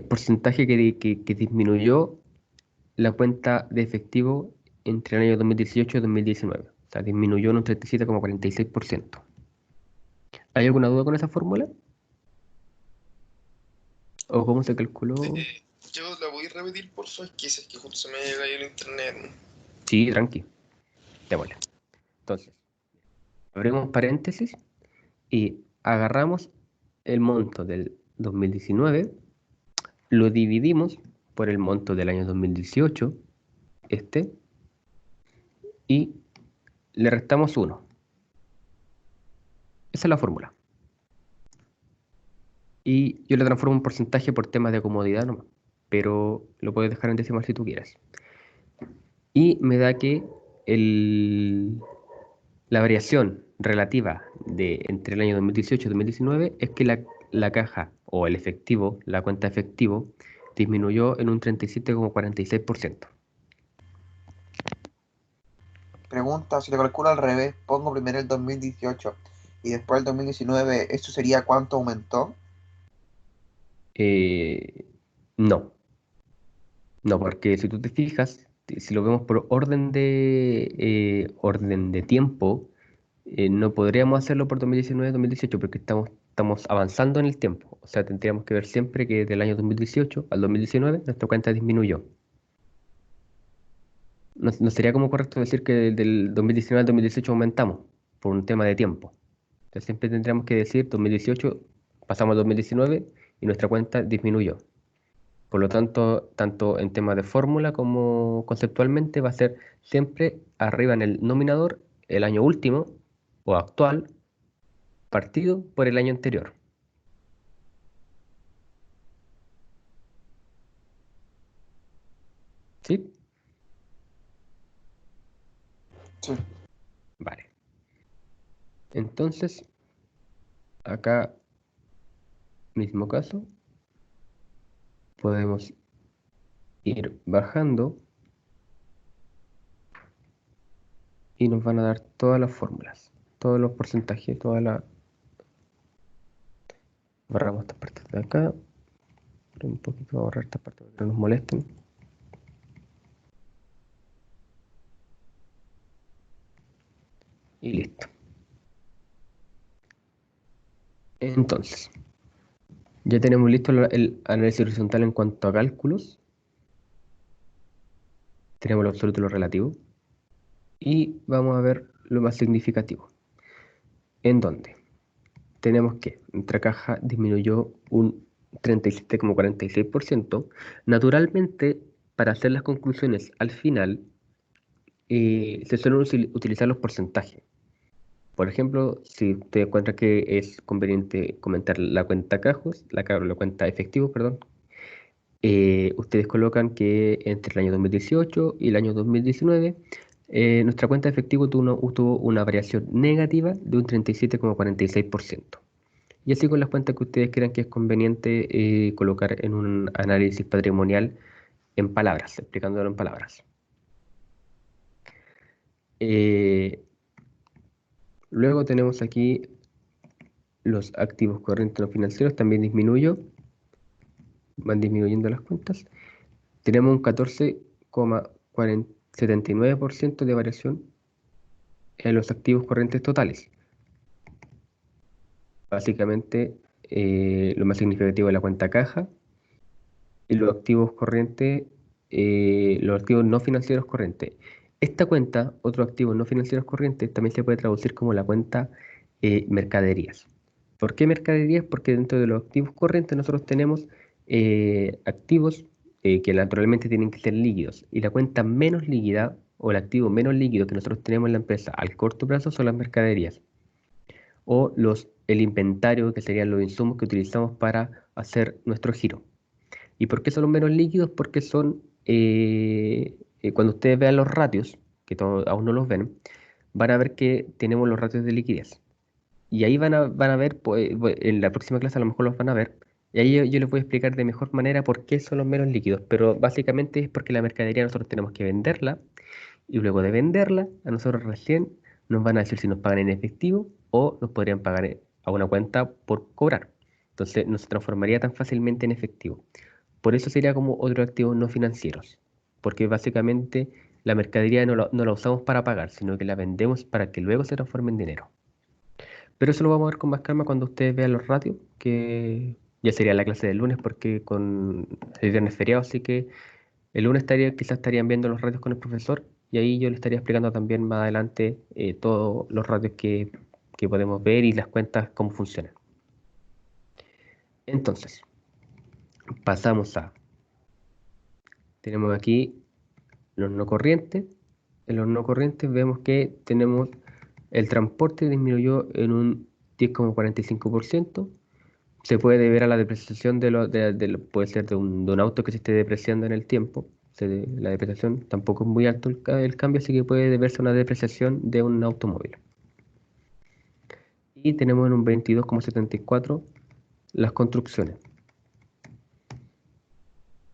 porcentaje que disminuyó la cuenta de efectivo entre el año 2018 y 2019. O sea, disminuyó en un 37,46%. ¿Hay alguna duda con esa fórmula? ¿O cómo se calculó? Yo la voy a repetir por su esquina, es que justo se me cayó el internet. Sí, tranqui. Démosle. Entonces, abrimos paréntesis y agarramos el monto del 2019 lo dividimos por el monto del año 2018, y le restamos 1. Esa es la fórmula. Y yo le transformo en porcentaje por temas de comodidad nomás, pero lo puedes dejar en decimal si tú quieres. Y me da que la variación relativa entre el año 2018 y 2019 es que la caja o el efectivo, la cuenta efectivo, disminuyó en un 37,46%. Pregunta, si lo calculo al revés, pongo primero el 2018 y después el 2019, ¿esto sería cuánto aumentó? No, porque si tú te fijas, si lo vemos por orden de tiempo, no podríamos hacerlo por 2019-2018 porque estamos avanzando en el tiempo. O sea, tendríamos que ver siempre que del año 2018 al 2019 nuestra cuenta disminuyó. No sería como correcto decir que del 2019 al 2018 aumentamos por un tema de tiempo. Entonces siempre tendríamos que decir 2018 pasamos al 2019 y nuestra cuenta disminuyó. Por lo tanto, tanto en temas de fórmula como conceptualmente va a ser siempre arriba en el nominador el año último o actual partido por el año anterior. ¿Sí? Sí. Vale. Entonces, acá, mismo caso, podemos ir bajando y nos van a dar todas las fórmulas, todos los porcentajes, Borramos esta parte de acá, pero un poquito borrar esta parte para que no nos molesten. Y listo. Entonces, ya tenemos listo el análisis horizontal en cuanto a cálculos. Tenemos lo absoluto y lo relativo. Y vamos a ver lo más significativo. ¿En dónde? Tenemos que nuestra caja disminuyó un 37,46%. Naturalmente, para hacer las conclusiones al final, se suelen utilizar los porcentajes. Por ejemplo, si usted encuentra que es conveniente comentar la cuenta cajos, la cuenta efectivo, perdón, ustedes colocan que entre el año 2018 y el año 2019, nuestra cuenta de efectivo tuvo una variación negativa de un 37,46%. Y así con las cuentas que ustedes crean que es conveniente colocar en un análisis patrimonial en palabras, explicándolo en palabras. Luego tenemos aquí los activos corrientes no financieros, también disminuyó, van disminuyendo las cuentas. Tenemos un 14,79% de variación en los activos corrientes totales. Básicamente, lo más significativo es la cuenta caja y los activos corrientes, los activos no financieros corrientes. Esta cuenta, otros activos no financieros corrientes, también se puede traducir como la cuenta mercaderías. ¿Por qué mercaderías? Porque dentro de los activos corrientes nosotros tenemos activos que naturalmente tienen que ser líquidos. Y la cuenta menos líquida o el activo menos líquido que nosotros tenemos en la empresa al corto plazo son las mercaderías. O el inventario, que serían los insumos que utilizamos para hacer nuestro giro. ¿Y por qué son los menos líquidos? Porque son, cuando ustedes vean los ratios, que aún no los ven, van a ver que tenemos los ratios de liquidez. Y ahí van a ver, pues, en la próxima clase a lo mejor los van a ver. Y ahí yo les voy a explicar de mejor manera por qué son los menos líquidos. Pero básicamente es porque la mercadería nosotros tenemos que venderla. Y luego de venderla, a nosotros recién nos van a decir si nos pagan en efectivo o nos podrían pagar a una cuenta por cobrar. Entonces no se transformaría tan fácilmente en efectivo. Por eso sería como otro activo no financieros. Porque básicamente la mercadería no la usamos para pagar, sino que la vendemos para que luego se transforme en dinero. Pero eso lo vamos a ver con más calma cuando ustedes vean los ratios, que ya sería la clase del lunes porque con el viernes feriado, así que el lunes quizás estarían viendo los ratios con el profesor y ahí yo le estaría explicando también más adelante todos los ratios que podemos ver y las cuentas cómo funcionan. Entonces, Pasamos a... Tenemos aquí los no corrientes. En los no corrientes vemos que tenemos el transporte disminuyó en un 10,45%. Se puede deber a la depreciación puede ser de un auto que se esté depreciando en el tiempo. La depreciación tampoco es muy alto el cambio, así que puede deberse a una depreciación de un automóvil. Y tenemos en un 22,74 las construcciones.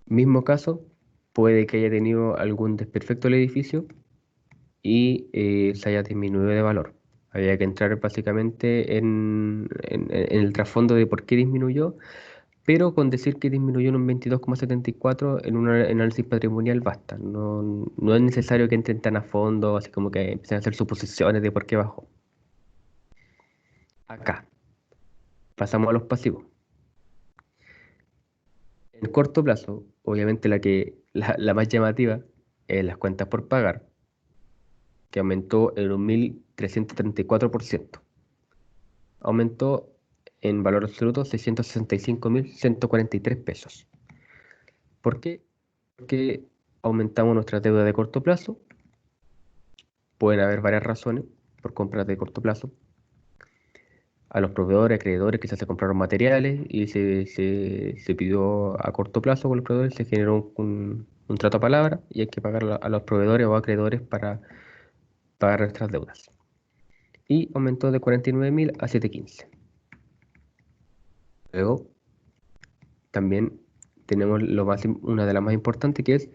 Mismo caso, puede que haya tenido algún desperfecto el edificio y se haya disminuido de valor. Había que entrar básicamente en el trasfondo de por qué disminuyó, pero con decir que disminuyó en un 22,74 en un análisis patrimonial basta. No es necesario que entren tan a fondo, así como que empiecen a hacer suposiciones de por qué bajó. Acá, pasamos a los pasivos. En corto plazo, obviamente la más llamativa es las cuentas por pagar, que aumentó en un 1.334%. Aumentó en valor absoluto 665.143 pesos. ¿Por qué? Porque aumentamos nuestra deuda de corto plazo. Pueden haber varias razones por compras de corto plazo. A los proveedores, acreedores, quizás se compraron materiales y se pidió a corto plazo con los proveedores, se generó un trato a palabra y hay que pagar a los proveedores o acreedores para pagar nuestras deudas. Y aumentó de 49.000 a 715. Luego, también tenemos una de las más importantes, que es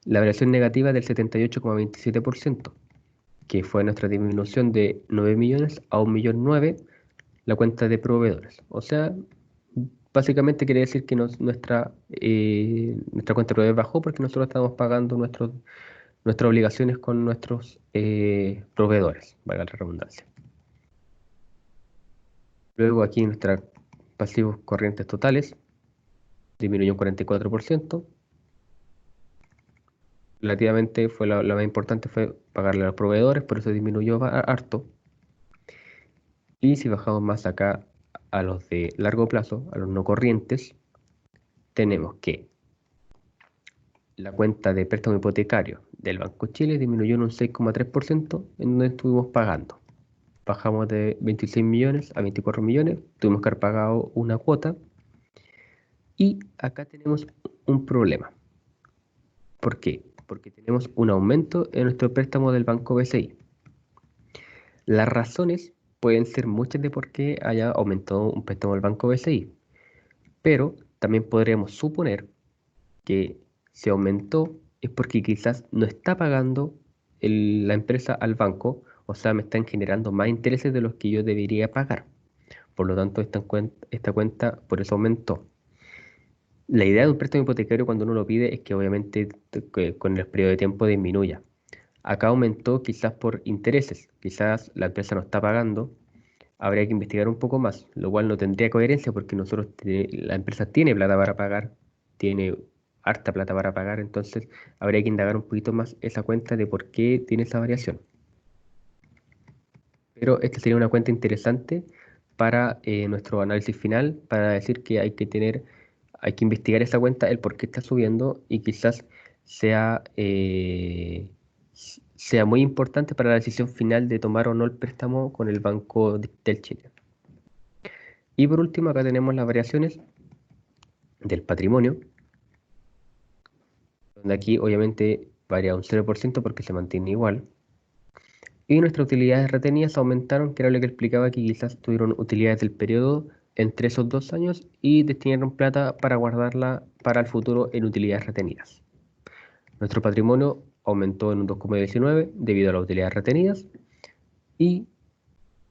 la variación negativa del 78,27%, que fue nuestra disminución de 9 millones a 1.009.000 la cuenta de proveedores. O sea, básicamente quiere decir que nuestra cuenta de proveedores bajó porque nosotros estamos pagando nuestras obligaciones con nuestros proveedores, valga la redundancia. Luego aquí nuestros pasivos corrientes totales disminuyó un 44%. Relativamente fue la más importante fue pagarle a los proveedores, por eso disminuyó harto. Y si bajamos más acá a los de largo plazo, a los no corrientes, tenemos que la cuenta de préstamo hipotecario del Banco Chile disminuyó en un 6,3% en donde estuvimos pagando. Bajamos de 26 millones a 24 millones, tuvimos que haber pagado una cuota. Y acá tenemos un problema. ¿Por qué? Porque tenemos un aumento en nuestro préstamo del Banco BCI. Las razones pueden ser muchas de por qué haya aumentado un préstamo del Banco BCI, pero también podríamos suponer que se aumentó es porque quizás no está pagando la empresa al banco, o sea, me están generando más intereses de los que yo debería pagar. Por lo tanto, esta cuenta por eso aumentó. La idea de un préstamo hipotecario cuando uno lo pide es que obviamente que con el periodo de tiempo disminuya. Acá aumentó quizás por intereses, quizás la empresa no está pagando, habría que investigar un poco más, lo cual no tendría coherencia porque la empresa tiene plata para pagar, tiene harta plata para pagar, entonces habría que indagar un poquito más esa cuenta de por qué tiene esa variación. Pero esta sería una cuenta interesante para nuestro análisis final, para decir que hay que investigar esa cuenta, el por qué está subiendo y quizás sea muy importante para la decisión final de tomar o no el préstamo con el Banco del Chile. Y por último, acá tenemos las variaciones del patrimonio, donde aquí obviamente varía un 0% porque se mantiene igual. Y nuestras utilidades retenidas aumentaron, que era lo que explicaba, que quizás tuvieron utilidades del periodo entre esos 2 años y destinaron plata para guardarla para el futuro en utilidades retenidas. Nuestro patrimonio aumentó en un 2,19 debido a las utilidades retenidas y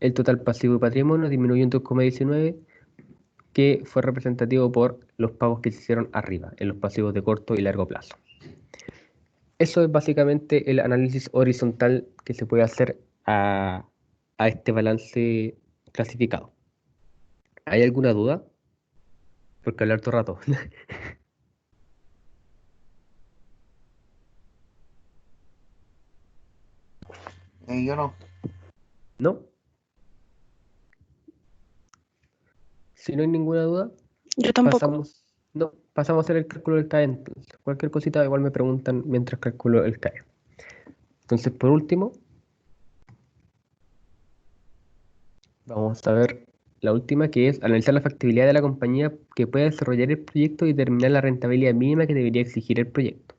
el total pasivo de patrimonio disminuyó en 2,19, que fue representativo por los pagos que se hicieron arriba, en los pasivos de corto y largo plazo. Eso es básicamente el análisis horizontal que se puede hacer a este balance clasificado. ¿Hay alguna duda? Porque hablar todo el rato. Yo no. ¿No? Si no hay ninguna duda, Yo tampoco. pasamos No, pasamos a hacer el cálculo del CAE entonces. Cualquier cosita igual me preguntan mientras calculo el CAE. Entonces, por último, vamos a ver la última, que es analizar la factibilidad de la compañía que pueda desarrollar el proyecto y determinar la rentabilidad mínima que debería exigir el proyecto.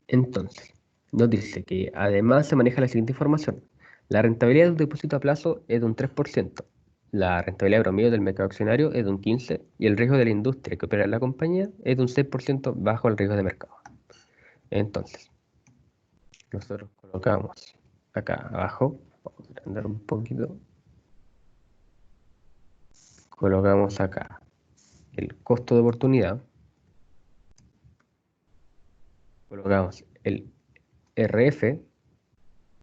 Entonces, nos dice que además se maneja la siguiente información. La rentabilidad de un depósito a plazo es de un 3%. La rentabilidad promedio del mercado accionario es de un 15% y el riesgo de la industria que opera en la compañía es de un 6% bajo el riesgo de mercado. Entonces, nosotros colocamos acá abajo, vamos a agrandar un poquito, colocamos acá el costo de oportunidad, colocamos el RF,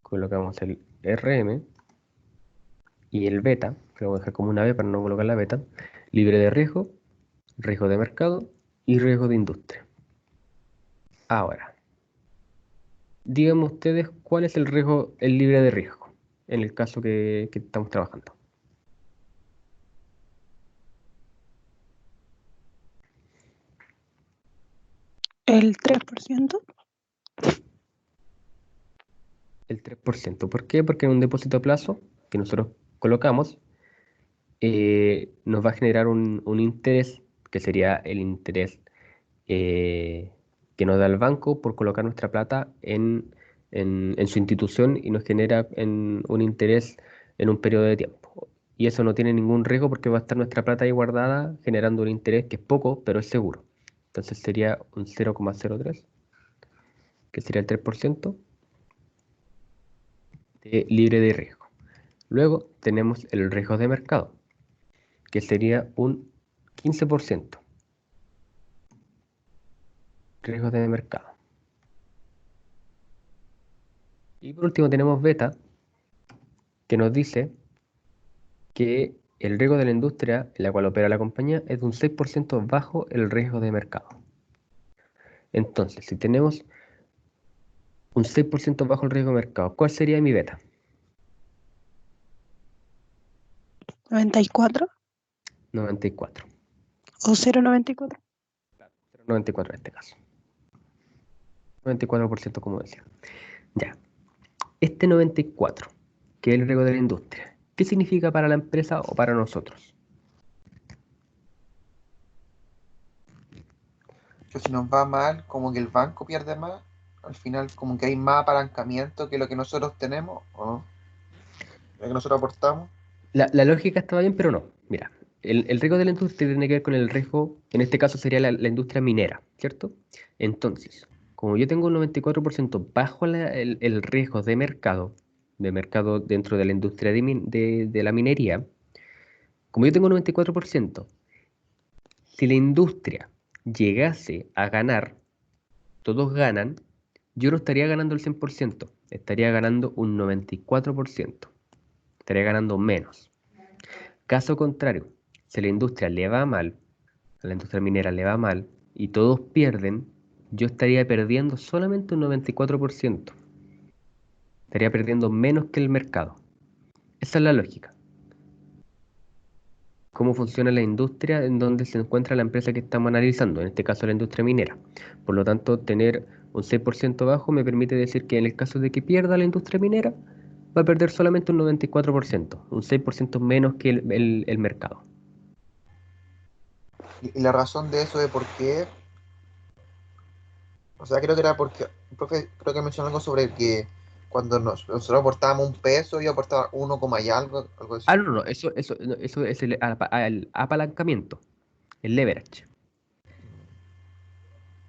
colocamos el RM y el beta, que lo voy a dejar como una B para no colocar la beta, libre de riesgo, riesgo de mercado y riesgo de industria. Ahora, díganme ustedes cuál es el riesgo, el libre de riesgo, en el caso que estamos trabajando. El 3%. El 3%. ¿Por qué? Porque en un depósito a plazo que nosotros colocamos, nos va a generar un interés, que sería el interés eh, que nos da el banco por colocar nuestra plata en su institución y nos genera un interés en un periodo de tiempo. Y eso no tiene ningún riesgo porque va a estar nuestra plata ahí guardada generando un interés que es poco, pero es seguro. Entonces sería un 0,03, que sería el 3% libre de riesgo. Luego tenemos el riesgo de mercado, que sería un 15%. Riesgo de mercado. Y por último tenemos beta, que nos dice que el riesgo de la industria en la cual opera la compañía es de un 6% bajo el riesgo de mercado. Entonces, si tenemos un 6% bajo el riesgo de mercado, ¿cuál sería mi beta? 94 94. o 0,94. 94 en este caso. 94% como decía. Ya. Este 94, que es el riesgo de la industria, ¿qué significa para la empresa o para nosotros? Que si nos va mal, como que el banco pierde más, al final como que hay más apalancamiento que lo que nosotros tenemos, ¿o no? Lo que nosotros aportamos. La lógica estaba bien, pero no. Mira, el riesgo de la industria tiene que ver con el riesgo, en este caso sería la industria minera, ¿cierto? Entonces, como yo tengo un 94% bajo el riesgo de mercado dentro de la industria de la minería, como yo tengo un 94%, si la industria llegase a ganar, todos ganan, yo no estaría ganando el 100%, estaría ganando un 94%, estaría ganando menos. Caso contrario, si a la industria le va mal, a la industria minera le va mal y todos pierden, yo estaría perdiendo solamente un 94%. Estaría perdiendo menos que el mercado. Esa es la lógica. Cómo funciona la industria en donde se encuentra la empresa que estamos analizando, en este caso la industria minera. Por lo tanto, tener un 6% bajo me permite decir que en el caso de que pierda la industria minera, va a perder solamente un 94%, un 6% menos que el mercado. Y la razón de eso de por qué, o sea, creo que era porque, el profe, creo que mencionó algo sobre que cuando nosotros aportábamos un peso y aportaba 1, y algo Ah, así. no, no, eso es el apalancamiento, el leverage.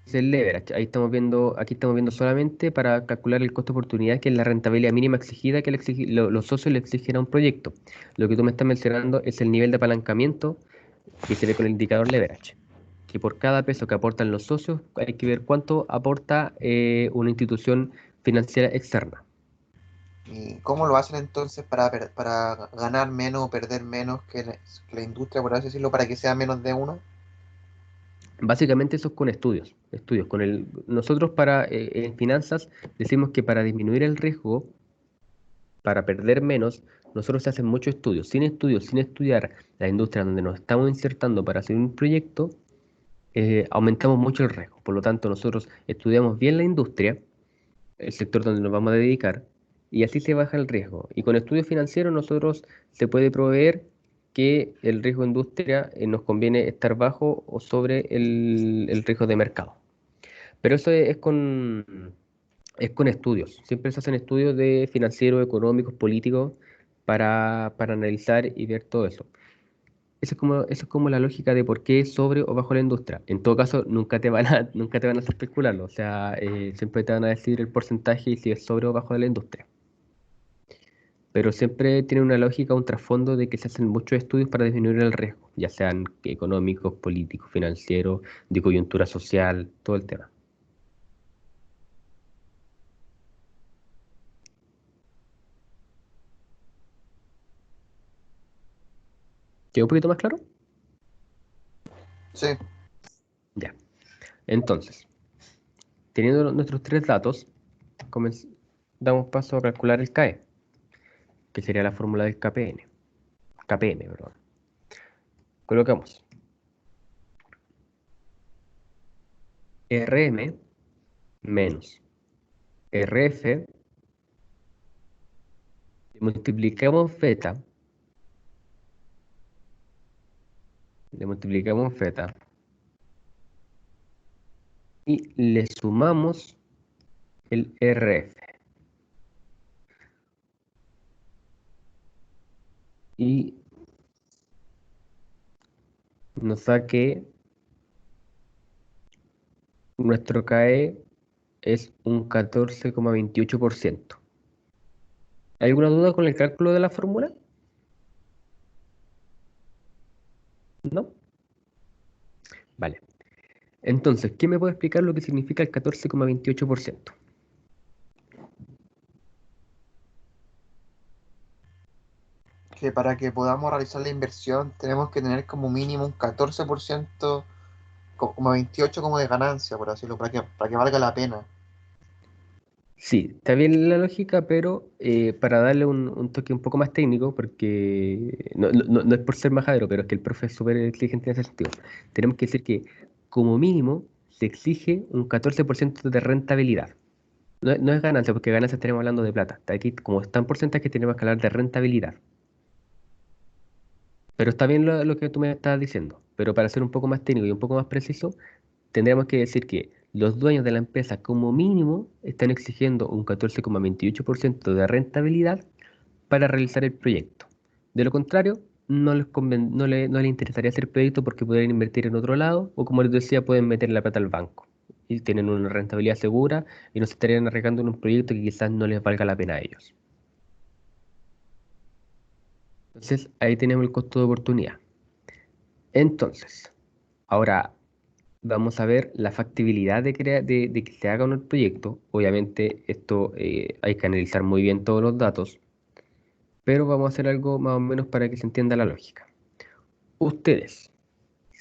Es el leverage. Ahí estamos viendo, aquí estamos viendo solamente para calcular el costo de oportunidad, que es la rentabilidad mínima exigida que los socios le exigen a un proyecto. Lo que tú me estás mencionando es el nivel de apalancamiento que se ve con el indicador leverage. Que por cada peso que aportan los socios hay que ver cuánto aporta una institución financiera externa. ¿Y cómo lo hacen entonces para ganar menos o perder menos que la industria, por así decirlo, para que sea menos de uno? Básicamente eso es con estudios. Nosotros en finanzas decimos que para disminuir el riesgo, para perder menos, nosotros se hacen muchos estudios, sin estudiar la industria donde nos estamos insertando para hacer un proyecto, aumentamos mucho el riesgo. Por lo tanto, nosotros estudiamos bien la industria, el sector donde nos vamos a dedicar, y así se baja el riesgo. Y con estudios financieros nosotros se puede proveer que el riesgo de industria nos conviene estar bajo o sobre el riesgo de mercado. Pero eso es con estudios. Siempre se hacen estudios de financieros, económicos, políticos, para analizar y ver todo eso. Eso es como la lógica de por qué es sobre o bajo la industria. En todo caso, nunca te van a hacer calcularlo. O sea, siempre te van a decir el porcentaje y si es sobre o bajo de la industria. Pero siempre tiene una lógica, un trasfondo de que se hacen muchos estudios para disminuir el riesgo, ya sean económicos, políticos, financieros, de coyuntura social, todo el tema. ¿Quedó un poquito más claro? Sí, Ya. Entonces, teniendo nuestros tres datos, damos paso a calcular el CAE, que sería la fórmula del KPM, perdón. Colocamos RM menos RF, le multiplicamos beta y le sumamos el RF. Y nos da que nuestro CAE es un 14,28%. ¿Hay alguna duda con el cálculo de la fórmula? ¿No? Vale. Entonces, ¿quién me puede explicar lo que significa el 14,28%? que para que podamos realizar la inversión tenemos que tener como mínimo un 14%, como 28% como de ganancia, por decirlo, para que valga la pena. Sí, está bien la lógica, pero para darle un toque un poco más técnico, porque no es por ser majadero, pero es que el profe es súper exigente en ese sentido. Tenemos que decir que como mínimo se exige un 14% de rentabilidad. No es ganancia, porque ganancia estaremos hablando de plata. Aquí, como está en porcentaje, tenemos que hablar de rentabilidad. Pero está bien lo que tú me estás diciendo. Pero para ser un poco más técnico y un poco más preciso, tendríamos que decir que los dueños de la empresa como mínimo están exigiendo un 14,28% de rentabilidad para realizar el proyecto. De lo contrario, no les interesaría hacer proyecto porque podrían invertir en otro lado o, como les decía, pueden meter la plata al banco y tienen una rentabilidad segura y no se estarían arriesgando en un proyecto que quizás no les valga la pena a ellos. Entonces, ahí tenemos el costo de oportunidad. Entonces, ahora vamos a ver la factibilidad de que se haga un proyecto. Obviamente, esto hay que analizar muy bien todos los datos, pero vamos a hacer algo más o menos para que se entienda la lógica. Ustedes,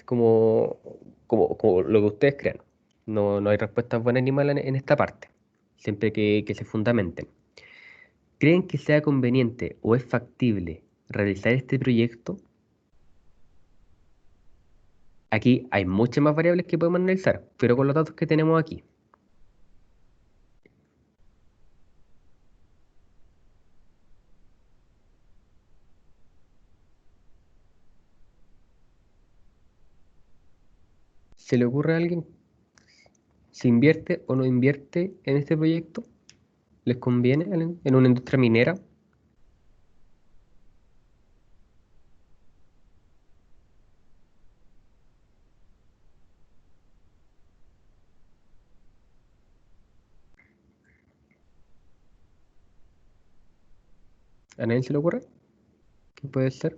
como, como lo que ustedes crean, no hay respuestas buenas ni malas en esta parte, siempre que se fundamenten. ¿Creen que sea conveniente o es factible realizar este proyecto? Aquí hay muchas más variables que podemos analizar, pero con los datos que tenemos aquí. ¿Se le ocurre a alguien si invierte o no invierte en este proyecto? ¿Les conviene en una industria minera? ¿A nadie se le ocurre? ¿Qué puede ser?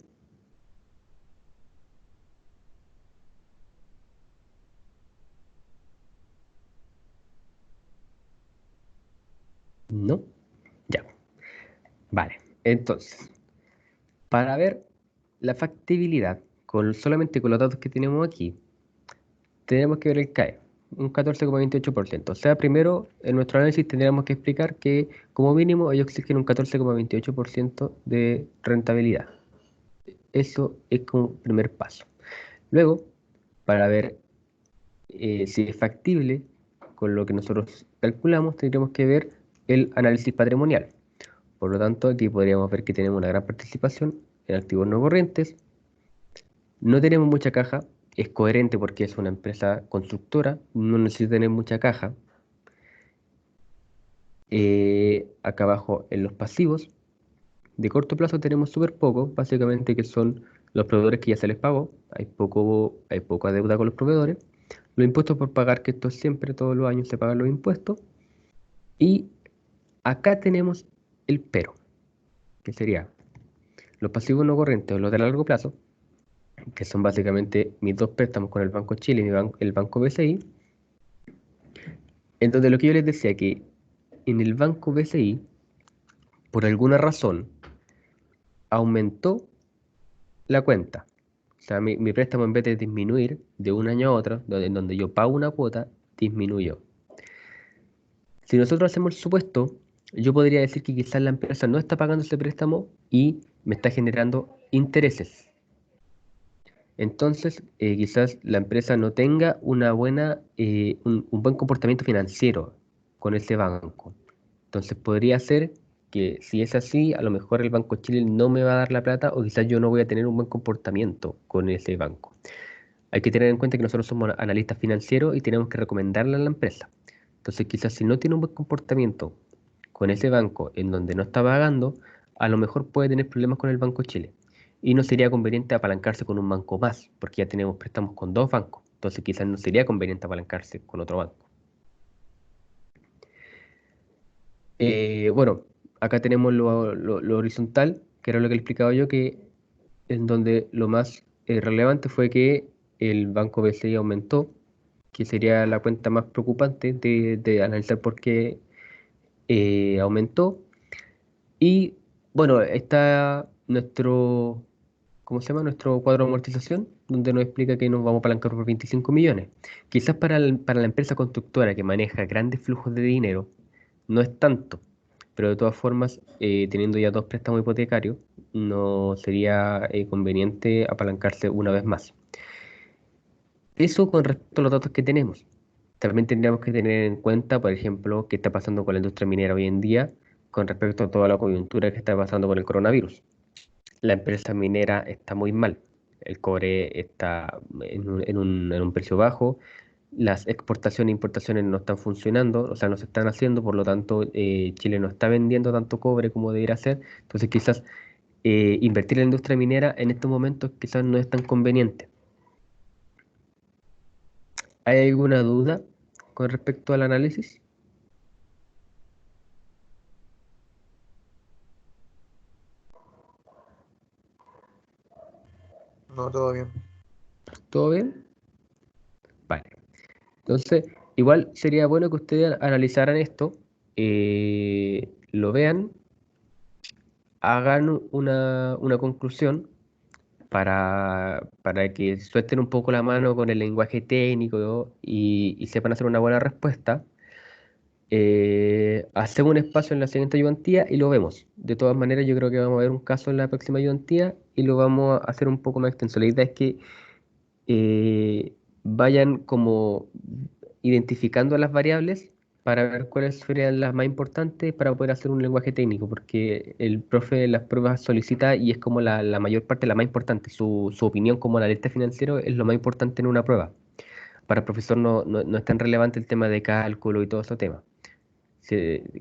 ¿No? Ya, vale. Entonces, para ver la factibilidad, solamente con los datos que tenemos aquí, tenemos que ver el CAE, un 14,28%. O sea, primero, en nuestro análisis tendríamos que explicar que como mínimo ellos exigen un 14,28% de rentabilidad. Eso es como primer paso. Luego, para ver si es factible con lo que nosotros calculamos, tendríamos que ver el análisis patrimonial. Por lo tanto, aquí podríamos ver que tenemos una gran participación en activos no corrientes. No tenemos mucha caja, es coherente porque es una empresa constructora, no necesita tener mucha caja. Acá abajo en los pasivos, de corto plazo tenemos súper poco, básicamente que son los proveedores que ya se les pagó, hay poca deuda con los proveedores. Los impuestos por pagar, que esto siempre, todos los años se pagan los impuestos. Y acá tenemos el pero, que sería los pasivos no corrientes o los de largo plazo, que son básicamente mis dos préstamos con el Banco Chile y el Banco BCI. Entonces lo que yo les decía que en el Banco BCI, por alguna razón, aumentó la cuenta. O sea, mi préstamo en vez de disminuir de un año a otro, en donde yo pago una cuota, disminuyó. Si nosotros hacemos el supuesto, yo podría decir que quizás la empresa no está pagando ese préstamo y me está generando intereses. Entonces, quizás la empresa no tenga una un buen comportamiento financiero con ese banco. Entonces, podría ser que si es así, a lo mejor el Banco Chile no me va a dar la plata o quizás yo no voy a tener un buen comportamiento con ese banco. Hay que tener en cuenta que nosotros somos analistas financieros y tenemos que recomendarle a la empresa. Entonces, quizás si no tiene un buen comportamiento con ese banco en donde no está pagando, a lo mejor puede tener problemas con el Banco Chile. Y no sería conveniente apalancarse con un banco más, porque ya tenemos préstamos con dos bancos. Entonces, quizás no sería conveniente apalancarse con otro banco. Bueno, acá tenemos lo horizontal, que era lo que le explicaba yo, que en donde lo más relevante fue que el Banco BCI aumentó, que sería la cuenta más preocupante de analizar por qué aumentó. Y bueno, está nuestro, ¿cómo se llama? Nuestro cuadro de amortización, donde nos explica que nos vamos a apalancar por 25 millones. Quizás para la empresa constructora que maneja grandes flujos de dinero, no es tanto, pero de todas formas, teniendo ya dos préstamos hipotecarios, no sería conveniente apalancarse una vez más. Eso con respecto a los datos que tenemos. También tendríamos que tener en cuenta, por ejemplo, qué está pasando con la industria minera hoy en día con respecto a toda la coyuntura que está pasando con el coronavirus. La empresa minera está muy mal. El cobre está en un precio bajo. Las exportaciones e importaciones no están funcionando, o sea, no se están haciendo, por lo tanto, Chile no está vendiendo tanto cobre como debería ser. Entonces, quizás invertir en la industria minera en estos momentos quizás no es tan conveniente. ¿Hay alguna duda con respecto al análisis? No, todo bien. ¿Todo bien? Vale. Entonces, igual sería bueno que ustedes analizaran esto, lo vean, hagan una conclusión para que suelten un poco la mano con el lenguaje técnico y sepan hacer una buena respuesta. Hacemos un espacio en la siguiente ayudantía y lo vemos. De todas maneras, yo creo que vamos a ver un caso en la próxima ayudantía y lo vamos a hacer un poco más extenso. La idea es que vayan como identificando las variables para ver cuáles serían las más importantes para poder hacer un lenguaje técnico, porque el profe de las pruebas solicita y es como la mayor parte, la más importante. Su opinión como analista financiero es lo más importante en una prueba. Para el profesor no es tan relevante el tema de cálculo y todo ese tema.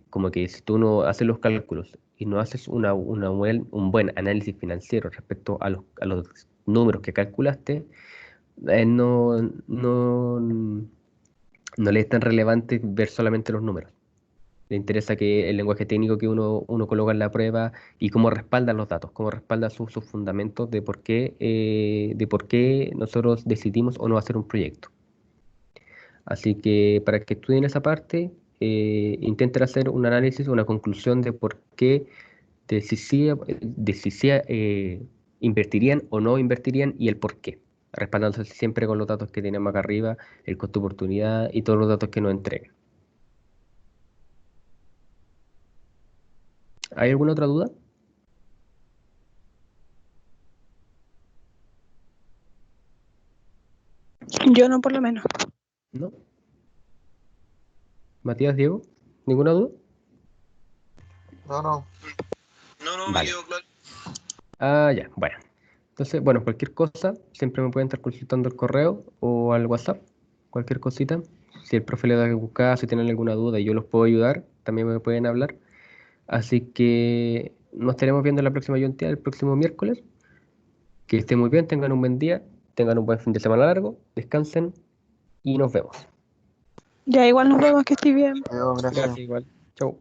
Como que si tú no haces los cálculos y no haces un buen análisis financiero respecto a los números que calculaste, no le es tan relevante ver solamente los números. Le interesa que el lenguaje técnico que uno coloca en la prueba y cómo respaldan los datos, cómo respalda sus fundamentos de por qué nosotros decidimos o no hacer un proyecto. Así que para que estudien esa parte, intenten hacer un análisis, una conclusión de por qué, de si sí invertirían o no invertirían y el por qué, respaldándose siempre con los datos que tenemos acá arriba, el costo de oportunidad y todos los datos que nos entregan. ¿Hay alguna otra duda? Yo no, por lo menos. ¿No? Matías, Diego, ¿ninguna duda? No, no. No, me Vale. quedó claro. Ah, ya, bueno. Entonces, bueno, cualquier cosa, siempre me pueden estar consultando el correo o al WhatsApp, cualquier cosita. Si el profe le da algún caso, si tienen alguna duda y yo los puedo ayudar, también me pueden hablar. Así que nos estaremos viendo la próxima Yontea, el próximo miércoles. Que estén muy bien, tengan un buen día, tengan un buen fin de semana largo, descansen y nos vemos. Ya igual nos vemos, que estés bien. Gracias. Gracias igual. Chau.